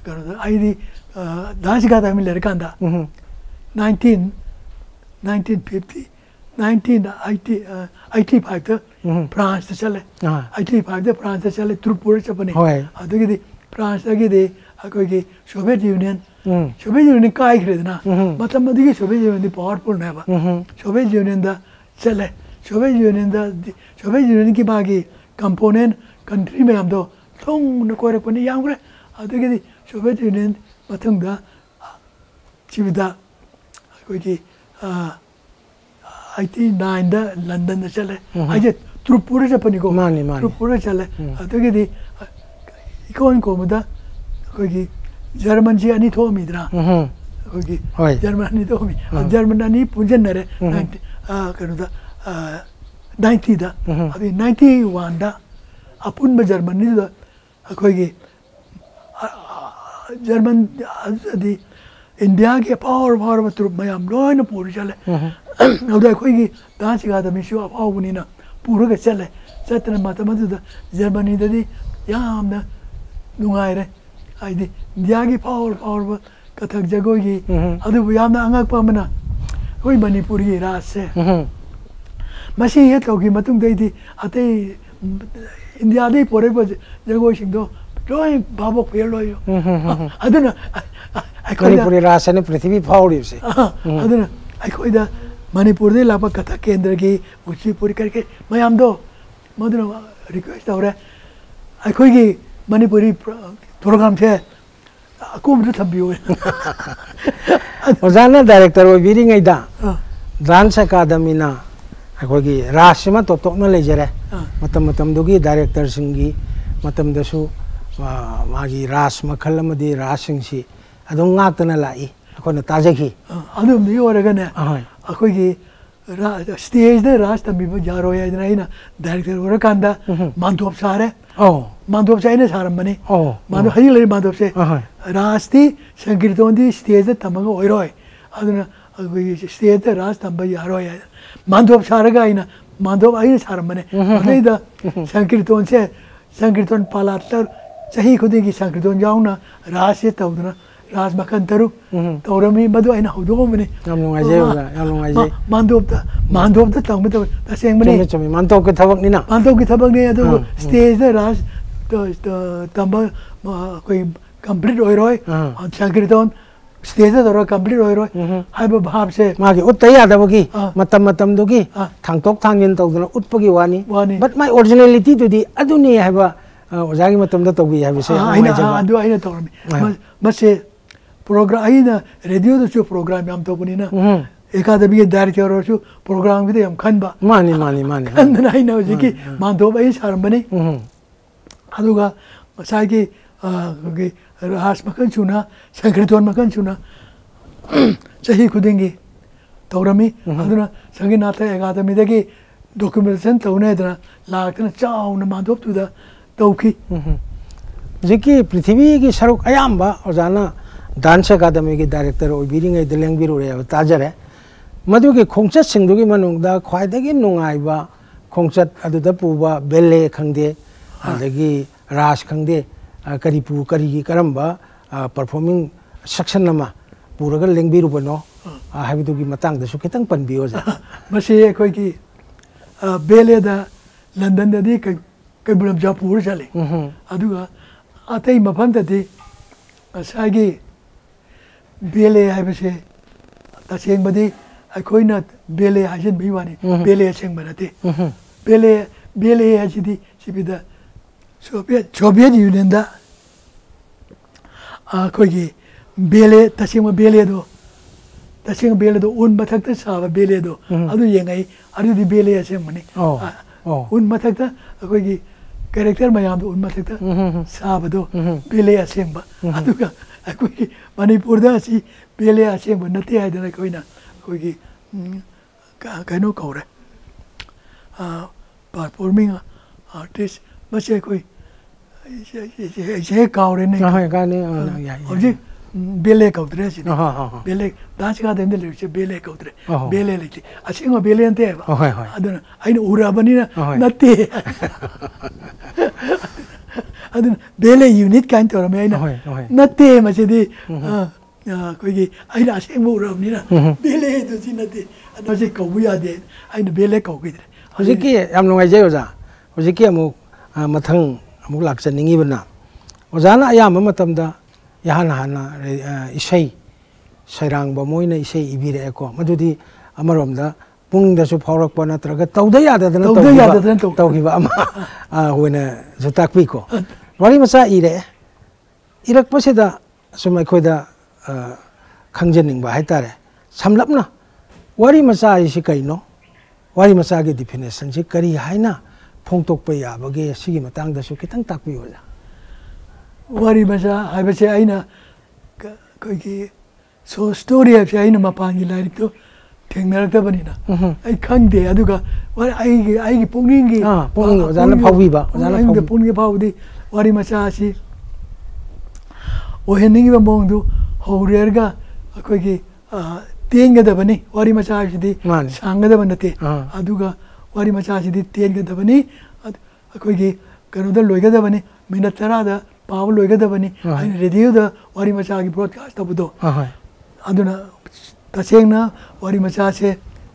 कनुदा आईदी डांस अकादमी लेरकांदा 1985 1985 फ्रांस चले 85 फ्रांस चले ट्रुप पूरा चपने अदुगी फ्रांस अगिदे अखोगी सोवियत यूनियन काय खरेदना मतलब मदिगी सोवियत यूनियन पावरफुल नेबा सोवियत यूनियन दा चले सोवियत यूनियन की बाकी कंपोनेंट कंट्री में हम तो थोंग न कोरे कोने यांगरे अदुगी सोवियत यूनियन मतंगदा चिविदा कोई की 89 दा लंदन दा चले आजे त्रिपुरा जापानी को त्रिपुरा चले अदुगी इकोन को मदा कोई की जर्मन जी अनि थो मिद्रा कोई की जर्मन अनि थो मी जर्मन अनि पुंजन नरे कनुदा 90 दा अभी 91 दा अपुन में जर्मनी दा कोई की जर्मन अदी इंडिया के पावर में ट्रुप में हम लोग पूरी चले उधर कोई की डांस का तो मिशु पावर बुनी ना पूरा के चले चतने माता दा जर्मनी दी यहाँ हमने नुंगाई रे आइदी इंडिया की पावर में कथक जगोगी अदु यामना अंगक पामना कोई मणिपुरी राज से मसी ये तौगी मतुंग देदी अते इंडिया दे पोरे जगो सिंदो लोय बाबो फेलोयो अदुना मणिपुरी राज ने पृथ्वी फाउडी से अदुना अखोइदा मणिपुर दे लापा कथा केंद्र की कुचिपुरी करके मैं हम दो मदुना रिक्वेस्ट हो रहा अखोइगी मणिपुरी प्रोग्राम थे अकुम तो थबियो ओजाना डायरेक्टर वो बीरिङैदा डांस अकादमी ना अखोगी राशि टॉप टॉप न लेजरे मतम मतम दुगी डायरेक्टर सिंगी मतम दसु मागी रास मखल मदी रासिंगसी अदुम ngaktana lai अखोना ताजखी अदुम नि ओरगने अखोगी स्टेज दे रास तमिबो जारो याजना डायरेक्टर ओरकांदा मानदोप सारे मानदोप चाइने सारमने मानो हई ले मानदोप से रास्ती संकीर्तन दी स्टेज तमंग ओइरोय अदुना अखोगी स्टेज दे रास तंब यारो या मानदोप सारगा आइना मानदोप आइने सारमने लेदा संकीर्तन से संकीर्तन पालातर सही खुदी की संकीर्तन जाऊना रास से तौदना रास मखन तरु तौरमी मधु आइना हौदो मने याम नुंगाइजे मानदोप ता तंग तो तसेंग मने चमी मानदोप के थबक नि ना मानदोप की थबक ने तो स्टेज दे रास तो तंब कोई कंप्लीट ओइरोय संकीर्तन स्टेज दे तो कंप्लीट ओइरोय हाइबो भाव से मागी उतै यादबगी मतम मतम दुगी थांगतोक थांगिन तौदना उतपगी वानी बट माय ओरिजिनलिटी दुदी अदुनी हाइबा ओजागी मतम द तौगी हाइबसे आइना अदु आइना तौरमी मसे प्रोग्राम आइना रेडियो दो प्रोग्राम याम तो बनिना एकादमी डायरेक्टर और प्रोग्राम भी हम खनबा मानी अंदर आइना होजिकी मानदो बाई सारमने अदुगा सागी रास मखन चुना संकीर्तन मखन चुना सही खुदेंगे तौरमी अदुना संगीनाथ एकादमी दगी डॉक्यूमेंटेशन तौनेदना लाक्तना चाउना मानदोप तुदा तौखी जिकी पृथ्वी की सरुक अयाम्बा ओजाना डांस अकादमी की डायरेक्टर ओबिरिंग दिलेंग बिरुरे ताजरे मधु की खोंचत सिंधु की मनुंगदा ख्वाइदगी नुंगाइबा खोंचत अदुदा पुबा बेले खंगदे अदगी राज खंगदे करीपू करी करम्बा परफॉर्मिंग सेक्शन नमा पूरगा लेंबिरुबनो हाबिदुगी मतंग दसु खितंग पनबियो जा मसे अखोय की बेले दा लंदन ददी कबुलम जापुर चले अदुगा अतै मफम ददी असागी बेले हाइबसे तसेंग बदी अखोइना बेले हाजिन बिवानी बेले सेंग बनते बेले हाजिदी सिबिदा सोवियत यूनियन दा अखोगी बेले तसेंग बेले दो उन मथक्ता साबा बेले दो अदु येंगाई अदुदी बेले सेंग मनी उन मथक्ता अखोगी कैरेक्टर मयाम उन मथक्ता साबा दो बेले सेंग बा अदुगा अखोगी मणिपुर दा सी बेले सेंग नते हाइदना कोइना अखोगी कनो कौरे परफॉर्मिंग आर्टिस्ट मसे कोई ये कौरे नहीं और बेले कौतरे सी बेले डांस का देंदे ले बेले कौतरे बेले लेती असिंग बेले अंते है अदन आइन उरा बनी ना नते अदन बेले यूनिट काइन तोरा में आइना नते मसे दी कोई आइन असिंग उरा बनी ना बेले तो सी नते अदन कौबु यादे आइन बेले कौगिदरे हुजिकी याम नुंगाइजे ओजा हुजिकी अमुक मथंग अमुक लाक्चनिंगी बना ओजाना अयाम मतमदा याना हाना इसै सैरांग मोइन इसै इबिरेको मदुदी अमरोमदा पुंगदसु फावरकप नत्रगा तौदा याददना तौगिबा अमा होइना जताकबिको वारी मचा इरे इरकपसिदा सुम अखोइदा खंजनिंगबा हाइतारे समलपना वारी मचा इसी कइनो वारी मचा के डिफिनेशन से करी हाइना फोंतोकप याबगे सिगी मतंगदसु खितंग ताकबियोजा वारी मचा हाइबसे आइना कोई सो स्टोरी है आइना मपांगी लाइक तो ठेंगनरक्तबनिना आई खंगदे अदुगा वारी आई पुंगिंगी ओजाना फावबिबा ओजाना फावबी पुंगी फावदी वारी मचा सी ओहेनिंगी बमोंगदु होरेरगा कोई तेंगदबनी वारी मचा सिदी सांगदब नते अदुगा वारी मचा सिदी तेंगदबनी कोई कनोदा लोइगदबनी मिनट तरादा पाव लोइगदबनी आइन रेडियो दा वारी मचा की ब्रॉडकास्ट तबदो अदुना तसेंगना वारी मचा से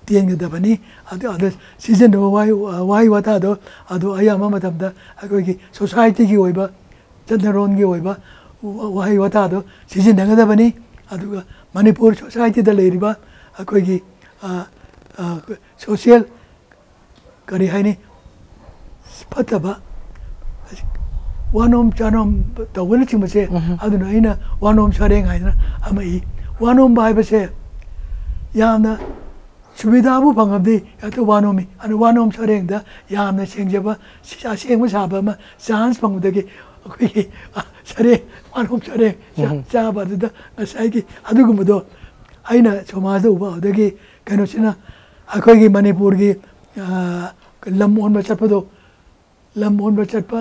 तेंगदबनी अदु सीजन वाई वाता दो अदु अयामा मतबदा अकोगी सोसाइटी की ओइबा चंदरोन की ओइबा वाई वाता दो सीजन नगदबनी अदुगा मणिपुर सोसाइटी दा लेरिबा अकोगी सोशल करी हाइनी फतबा वानोम चानोम तवल चिमसे अदुना आइना वानोम सरेंग हाइना अमई वानोम बाइबसे यामना सुविधाबु फंगबदि यातो वानोमी अनु वानोम सरेंग दा यामना सेंगजबा सेंगबा साबा चांस फंगदगे अखोई सरे वानोम सरे चाबाददा नसाइगी अदुगुमदो आइना समाज उबा दगे कनोसिना अखोई मणिपुर की लमोन बचपदो लमोन बचपा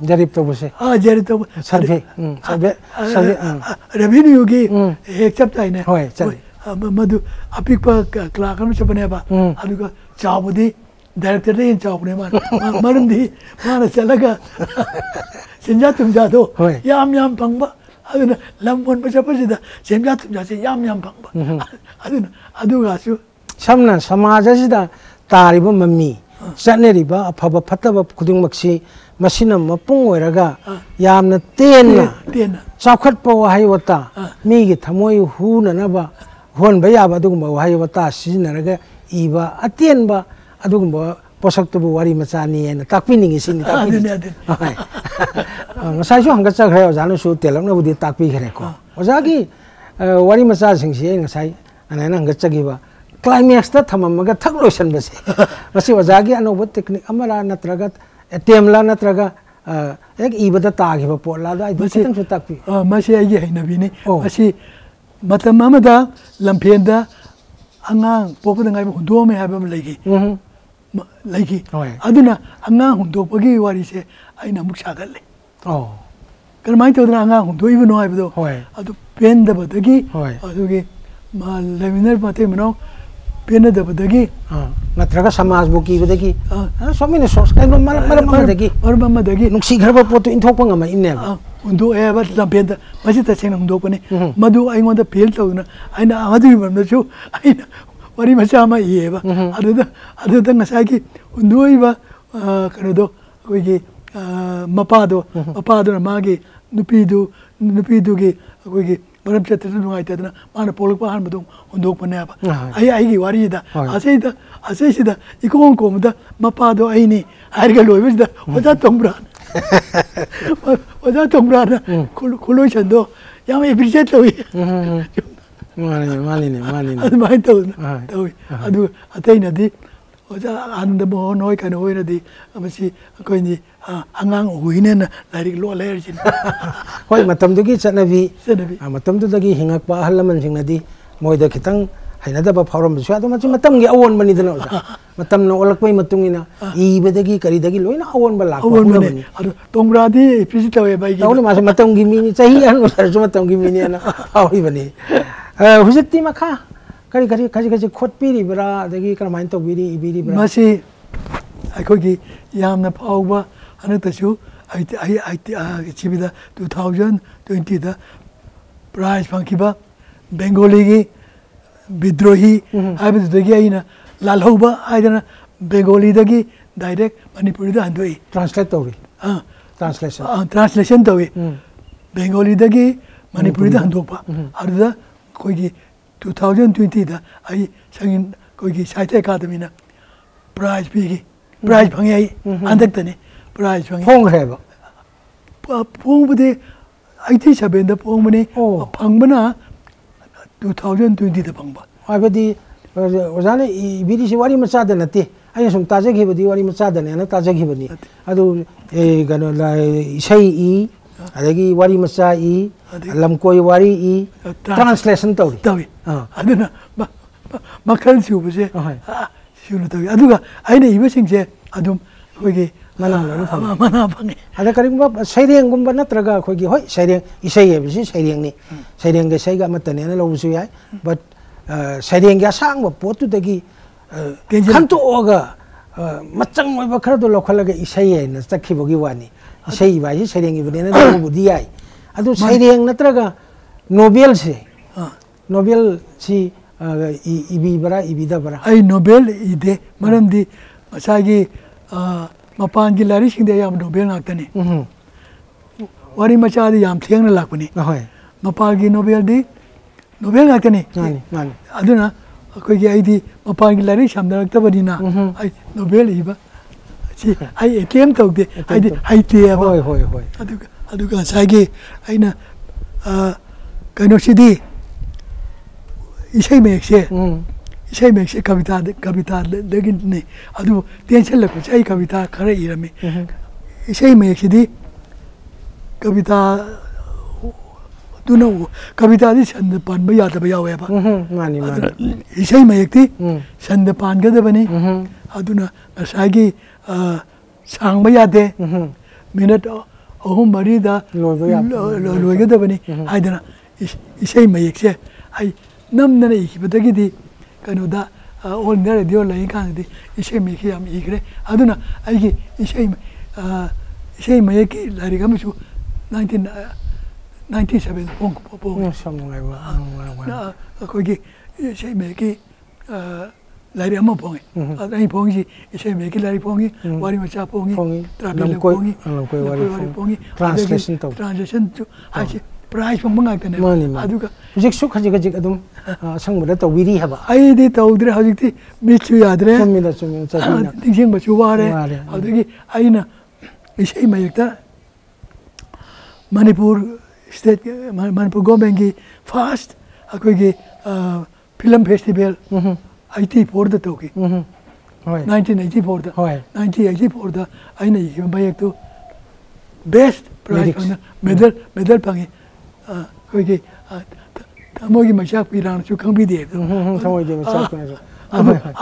जरीब तो बसे जरीब तो सर्वे रेवेन्यू की एक चप्ता इने मधु अपिक क्लाक में चपने बा अदुगा चावदी डायरेक्टर ने चावने मरंदी माना चलगा सिंजा तुम जा दो याम पंगबा अदुना लमोन बचपसिदा सिंजा तुम जा से याम पंगबा अदुगा सु समना समाजसिदा तारिबा मम्मी चनेरिबा अफब फतब खुदिंगमक्सी मसिना मपुंग ओइरगा यामना तेना चाखटप वहाय वता मीगी थमोय हुननबा होनबा याबा दुगुम वहाय वता सिजनरगा इबा अतेनबा अदुगुम पोसक्तबु वारी मचानी एना ताकपिनिंग सिंग ताकपिनिंग ngसाइसु हंगचखरे ओजानुसु तेलमनबुदि ताकपिखरेको ओजागी वारी मचा सिंगसि ngसाइ अनाना हंगचगिबा क्लाइमैक्स ता थममगा थक लोसन बसे मसी ओजागी अनोब टेक्निक अमरा नत्रगा टेमला नत्रगा एक इबदा तागिबा पोला दा इदु खितंग सु ताकपि मसी आइगे हैनबिनि मसी मतम अमदा लंफेंदा अंगांग पोपदंगाइ हुंदोमे हाबम लैगी अदुना अंगांग हुंदोपगी वारी से आइना मुक सागल्ले กันไม่เท่านั้นงานของตัวอีกน้อยไปดูอะตัวเป็นเดบัดกี้อะตัวกี้มาเลมิเนอร์มาเทมันน้องเป็นเดบัดกี้นัทรักสมาจบุกีบัดกี้สมัยนี้สอสกันมาบัดกี้นุกสีขรับปอตุอินทอกปังมาอินเนี่ยอุนดูบัดลำเป็นมาจิตเชงนุดูปนี่มาดูไอ้คนที่เพลตัวนะไอ้น่ะมาดูมันมาชูไอ้น่ะวันนี้มาชามาเย่บะอะดูงั้นใช่กี่อุนดูอีบะกันดูคุยกี่มาพาดูนะมากี่นุปีดูกี่คุยกี่บารมเจตนาหน่วยแต่นะมาเนี่ยพอลกพานมาดูอุนดูปนเนี่ยบะไอ้กี่วารีดะอาศัยสิดะอีกคนก็มันดะมาพาดูไอ้นี่ไอ้ก็ลอยไปสิดะว่าจะตรงบรานว่าจะตรงบรานนะคุณลุยฉันดูยังไม่พิจารณาเลยมานี่ಅದು ಮಾಹಿತಿ ಅದು ಅತೈನದಿ ಓಜಾ ಆನಂದ ಮೋಹನೋಯ್ ಕನೋಯ್ನದಿ ಅಮಸಿ ಕೊಯ್ನಿ ಅಂಗಾಂಗ್ ಹುಯಿನೆನ ಲೈರಿಕ್ ಲೋ ಲೈರ್ಜಿನ ಹೋಯ್ ಮತ್ತಂದುಗಿ ಚನವಿ ಮತ್ತಂದುದಗಿ ಹಿಂಗಕ್ ಪಾ ಹಲ್ಲಮನ್ ಸಿಂಗ್ನದಿ ಮೊಯ್ದ ಖಿತಂಗ್ ಹೈನದಬ ಫಾರಂ ಬಿಸು ಅದು ಮಚ್ಚಿ ಮತ್ತಂಗೆ ಅವನ್ ಬನಿದನ ಮತ್ತಂನ ಒಲಕ್ವೈ ಮತ್ತುಂಗಿನ ಈಬದಗಿ ಕರಿದಗಿ ಲೋಯ್ನ ಅವನ್ ಬಲ ಅವನ್ ಬನೆ ಅದು ತೊಂಗ್ರಾದಿ ಪಿಸಿತವೆ ಬೈಗಿ ತೌಲಿ ಮಾಸ ಮತ್ತಂಗಿ ಮೀನಿ ಚಹಿ ಅನ್ನು ಸರ್ಜು ಮತ್ತಂಗಿ ಮೀನಿ ಅನ ಅವಳಿ ಬನಿ ಹುಜಕ್ತಿ ಮಖಾ ಕರಿ ಖೋಟ್ ಪಿರಿಬ್ರಾ ಅದಗಿ ಕರಮೈನ್ ತೌಬಿರಿ ಇಬಿರಿ ಬ್ರಾ ಮಾಸಿ ಅಕೋಗಿ ಯಾಮ್ನ ಫಾವ್ಬಾ ಅನತಸು ಐತಿ ಚಿಬಿದ 2020 ದ ಪ್ರೈಸ್ ಫಂಕಿಬಾ ಬೆಂಗಾಲಿಗಿ ವಿದ್ರೋಹಿ ಹಾಬಿದಗಿ ಐನ ಲಾಲ್ಹೌಬಾ ಐದನ ಬೆಂಗಾಲಿದಗಿ ಡೈರೆಕ್ಟ್ ಮಣಿಪುರಿದ ಹಂದೋಯಿ ಟ್ರಾನ್ಸ್ಲೇಟ್ ತೌರಿ ಟ್ರಾನ್ಸ್ಲೇಷನ್ ತೌವಿ ಬೆಂಗಾಲಿದಗಿ ಮಣಿಪುರಿದ ಹಂದೋಪಾ ಅರ್ಧ कोई 2020 दा आई संगीन कोई साहित्य अकादमी ना प्राइज भी प्राइज फंगे आई अंदर तने प्राइज फंगे फोंग है फोंग बदे IT सबें दा फोंग बने फंग बना 2020 दा फंग बा आबदी ओजाने बिदी से वारी मचा द नते आई सुम ताजे की बदी वारी मचा द ने ना ताजे की बनी अदु ए गनो ला इसई ई ಅದಗಿ ವಾರಿ ಮಚ್ಚಾ ಈ ಲಂಕೋಯ್ ವಾರಿ ಈ ಟ್ರಾನ್ಸ್ಲೇಷನ್ ತೌರಿ ಅದನ್ನ ಮಕ್ಕಳ ಸಿಗುಬಸೆ ಸಿಗುನ ತೌರಿ ಅದುಗ ಐನ ಇಬಸಿಂಗ್ಸೆ ಅದು ಹೋಗಿ ಮನಾ ಫಂಗೆ ಅದ ಕರಿಂಬ ಸೈರೆಂಗುಂಬ ನತ್ರಗ ಹೋಗಿ ಹೋಯ್ ಸೈರೆಂಗ್ ಇಸೈ ಎಬಿಸಿ ಸೈರೆಂಗ್ನಿ ಸೈರೆಂಗ ಸೈಗ ಮತ್ತನೇನ ಲೌಸು ಯಾಯ್ ಬಟ್ ಸೈರೆಂಗ ಸಾಂಗ ಪೋತುದಗಿ ಖಂತೋಗ ಮಚ್ಚಂಗ್ ಒಯ್ಬ ಖರದು ಲೋಖಲಗ ಇಸೈ ಐನ ತಖಿಬಗಿ ವಾನಿ सही बाजी सैरेंग की बने ना बुद्धि आई अदु सैरेंग नत्रगा नोबेल से नोबेल सी इबी दा बरा आई नोबेल इदे मरम दी मसागी मपान की लारी सिंदे याम नोबेल नाक्तने वारी मचा दी याम थेंग न लाकनी होय मपान की नोबेल नाक्तने मानी अदुना कोई की आई दी मपान की लारी शामदरक्तबदिना आई नोबेल इबा आई एटीएम तौदे आई ते होय अदुगा सागे आइना कनोसिदी इसै मेक्से कविता दगिने अदु टेंशन लको चाहिँ कविता खरै इरमे इसै मेक्सिदी कविता दुनो कविता दि छन्द पानब यादब यावेबा मानी इसै मेक्ति छन्द पानगदबनी अदुना सागे सांग यादे मिनट अहम मरीदा लोगदबनी हाइदना इसै मयेक्से आई नमदना इखिबदगिदी कनोदा ऑल इंडिया रेडियो लाइन कानदी इसै मयेक्से याम इग्रे अदुना आइगी इसै मयेक्की लारिगा मसु 1997 पोंग समंगाइबा कोगी इसै मयेक्की लारी अम्मा पोंगे अदाई पोंगी इसे मेकी लारी पोंगी वारी मचा पोंगी ट्राबेल वारी पोंगी ट्रांसलेशन जो आजे प्राइस पोंगा तने अदुगा जिक सु खजिक अदुम संगबदा तौबिरी हबा आइदी तौद्रे हजिकती मिचु यादरे चमिदा चमिदा दिंग बचु वारे अदुगी आइना इसे मयक्ता मणिपुर स्टेट मणिपुर गवर्नमेंट की फर्स्ट अकोगी फिल्म फेस्टिवल 84 ದ ತೋಗಿ 1984 ದ 1984 ದ ಐನ ಈ ಬಯಕ್ತು ಬೆಸ್ಟ್ ಪ್ರೈಸ್ ಮೆಡಲ್ ಫಂಗಿ ಕೊಗಿ ತಮೋಗಿ ಮಶಾಕ್ ಪಿರಾನ್ ಚು ಕಂಬಿದೆ ತಮೋಗಿ ಮಶಾಕ್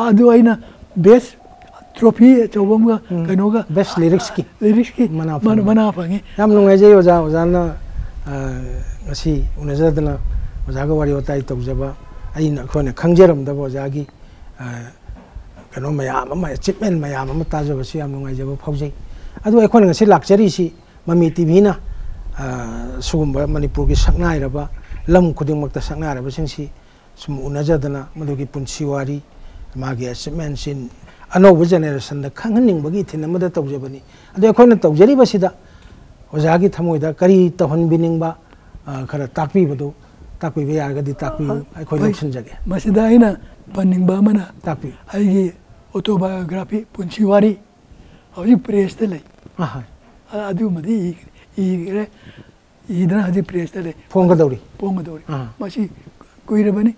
ಅದು ಐನ ಬೆಸ್ಟ್ ट्रॉफी चौबम का कनो का बेस्ट लिरिक्स की मना fungi yam नुंगाइजे ओजाना ngasi unajadana ojaga wari otai tokjaba aina khone khangjeramdaba ojagi kano mayam ama achievement mayam ama tajaba si yam nungaijaba phaujai adu ekhone ngasi lakchari si mami tv na sugumba manipur gi saknai raba lam khuding makta saknai raba singsi sum unajadana madugi punsi wari magi achievement sin anova generation da khanghaning bagi thinamada tawjabani adu ekhone tawjari basida ojaagi thamoida kari tahon biningba khara takpi badu takpi be yargadi takpi akhoi loksinjage masida aina paningba mana takpi aigi autobiography punchiwari hoji press te lei adu madi igre idra haji press te lei ponga dawri masi kuirabani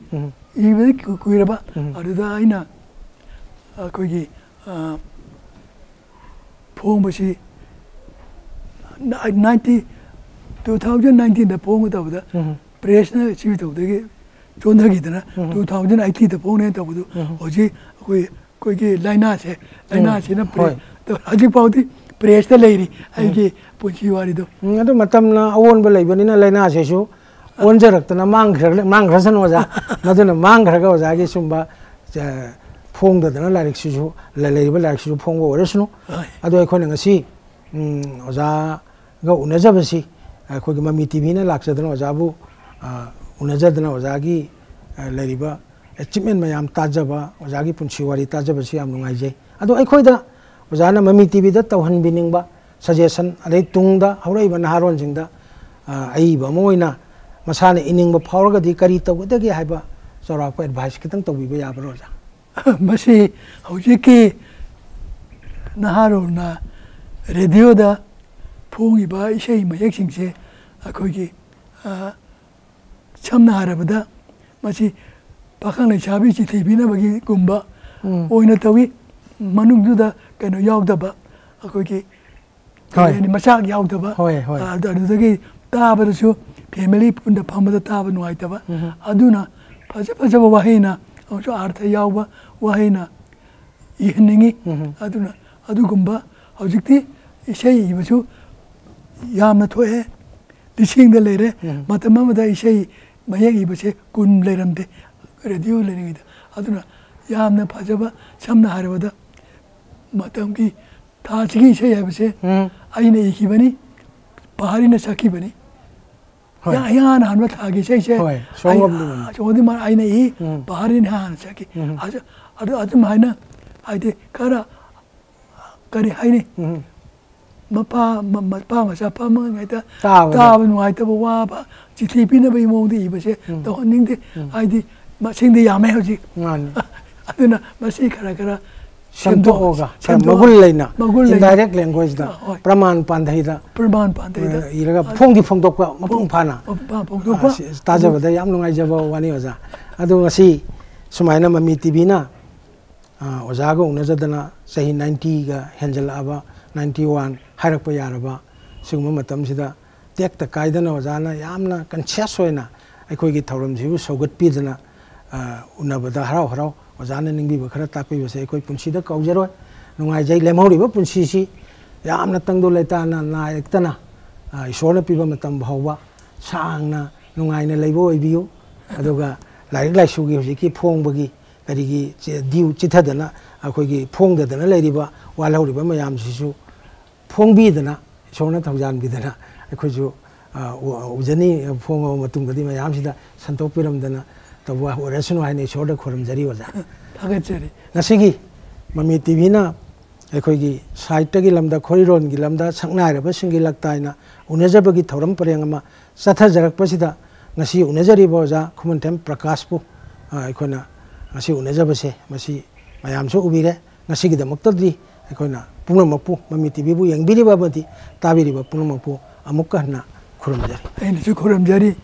ibedi kuiraba aduda aina akoigi phongbasi 2019 da pong da da press na chi to de chon da gi da 2018 da pong ne to bu hoji koi ge laina che na press to aji paudi press da leiri ai ge punchi wari do adu matam na awon ba lei bani na laina che su on jarak ta na mang khra san oja madu na mang khra ga oja ge sumba phong da na larik su lei ba larik su phong wo resnu adu ai khone ngasi oja ga unajabasi khoi mami tv na laksadana ojabu unajadana ojagi leriba achievement mayam tajaba ojagi punchi wari tajaba si am nungai jai ado ai khoi da ojana mami tv da tawhan biningba suggestion adai tungda haurai ban haron jingda ai ba moina masana iningba phawraga di kari tawdagi haiba chora ko advice kitang tawbiba yabro ja masi hojiki naharona radio da phongi ba isei mayak singse akogi chamna harabada masi pakhang le chabi chi thibina bagi gumba oina tawi manung juda kano yaudaba akogi ni masak yaudaba adudagi tabarasu family punda phamada taba nuaitaba aduna paja wahina so artha yauba wahina ihningi aduna adugumba hojikti isei ibasu yamna thoe lising de lere matama mada isei mayagi base kun leramde radio leningi aduna yamna phajaba samna harabada matam ki thachigi isei base aina ikibani bahari na saki bani ya na hanwa thagi isei se songom ma aina I bahari na han saki adu maina aide kara kari haini mapa masa pa ngai ta nuai ta wa ba chi thi na bai mo di ba se to ning de ai di ma sing de ya me hoji aduna ma si kara shamto hoga magul leina indirect language da praman pandai da iraga phong dok ka mapung phana ta jaba da yam nungai jaba wani oja adu ngasi sumaina mami tv na oja ga unajadana sahi 90 ga henjal aba 91 harak pa yaraba singma matam sida tek ta kaidana ojana yamna conscious hoina aikoi gi thoram jibu sogat pidana unabada harau ojana ningbi ba khara takpi ba se aikoi punsi da kaujaro nungai jai lemhori ba punsi si yamna tangdo leta na ektana isona piba matam bhawa sangna nungai na leibo oibiu aduga larik lai sugi hojiki phongbagi karigi diu chithadana aikoi gi phongdadana leiriba walhoriba mayam sisu phongbidana isona thaujan bidana aikhoju ujani phongo matungadi mayam sida santok piramdana tawa orasunu haine isona khoramjari oja thagachari ngasigi mami tv na aikhogi site gi lamda khoriron gi lamda saknai raba singi laktaina unajabagi thoram parengama sathajarak pasida ngasi unajari boja khumantem prakash pu aikona ngasi unajabase masi mayam so ubire ngasi gi damuktadri aikona punamapu mami tv bu yangbiri babati tabiri ba punamapu amukka na khuramjari ai ni khuramjari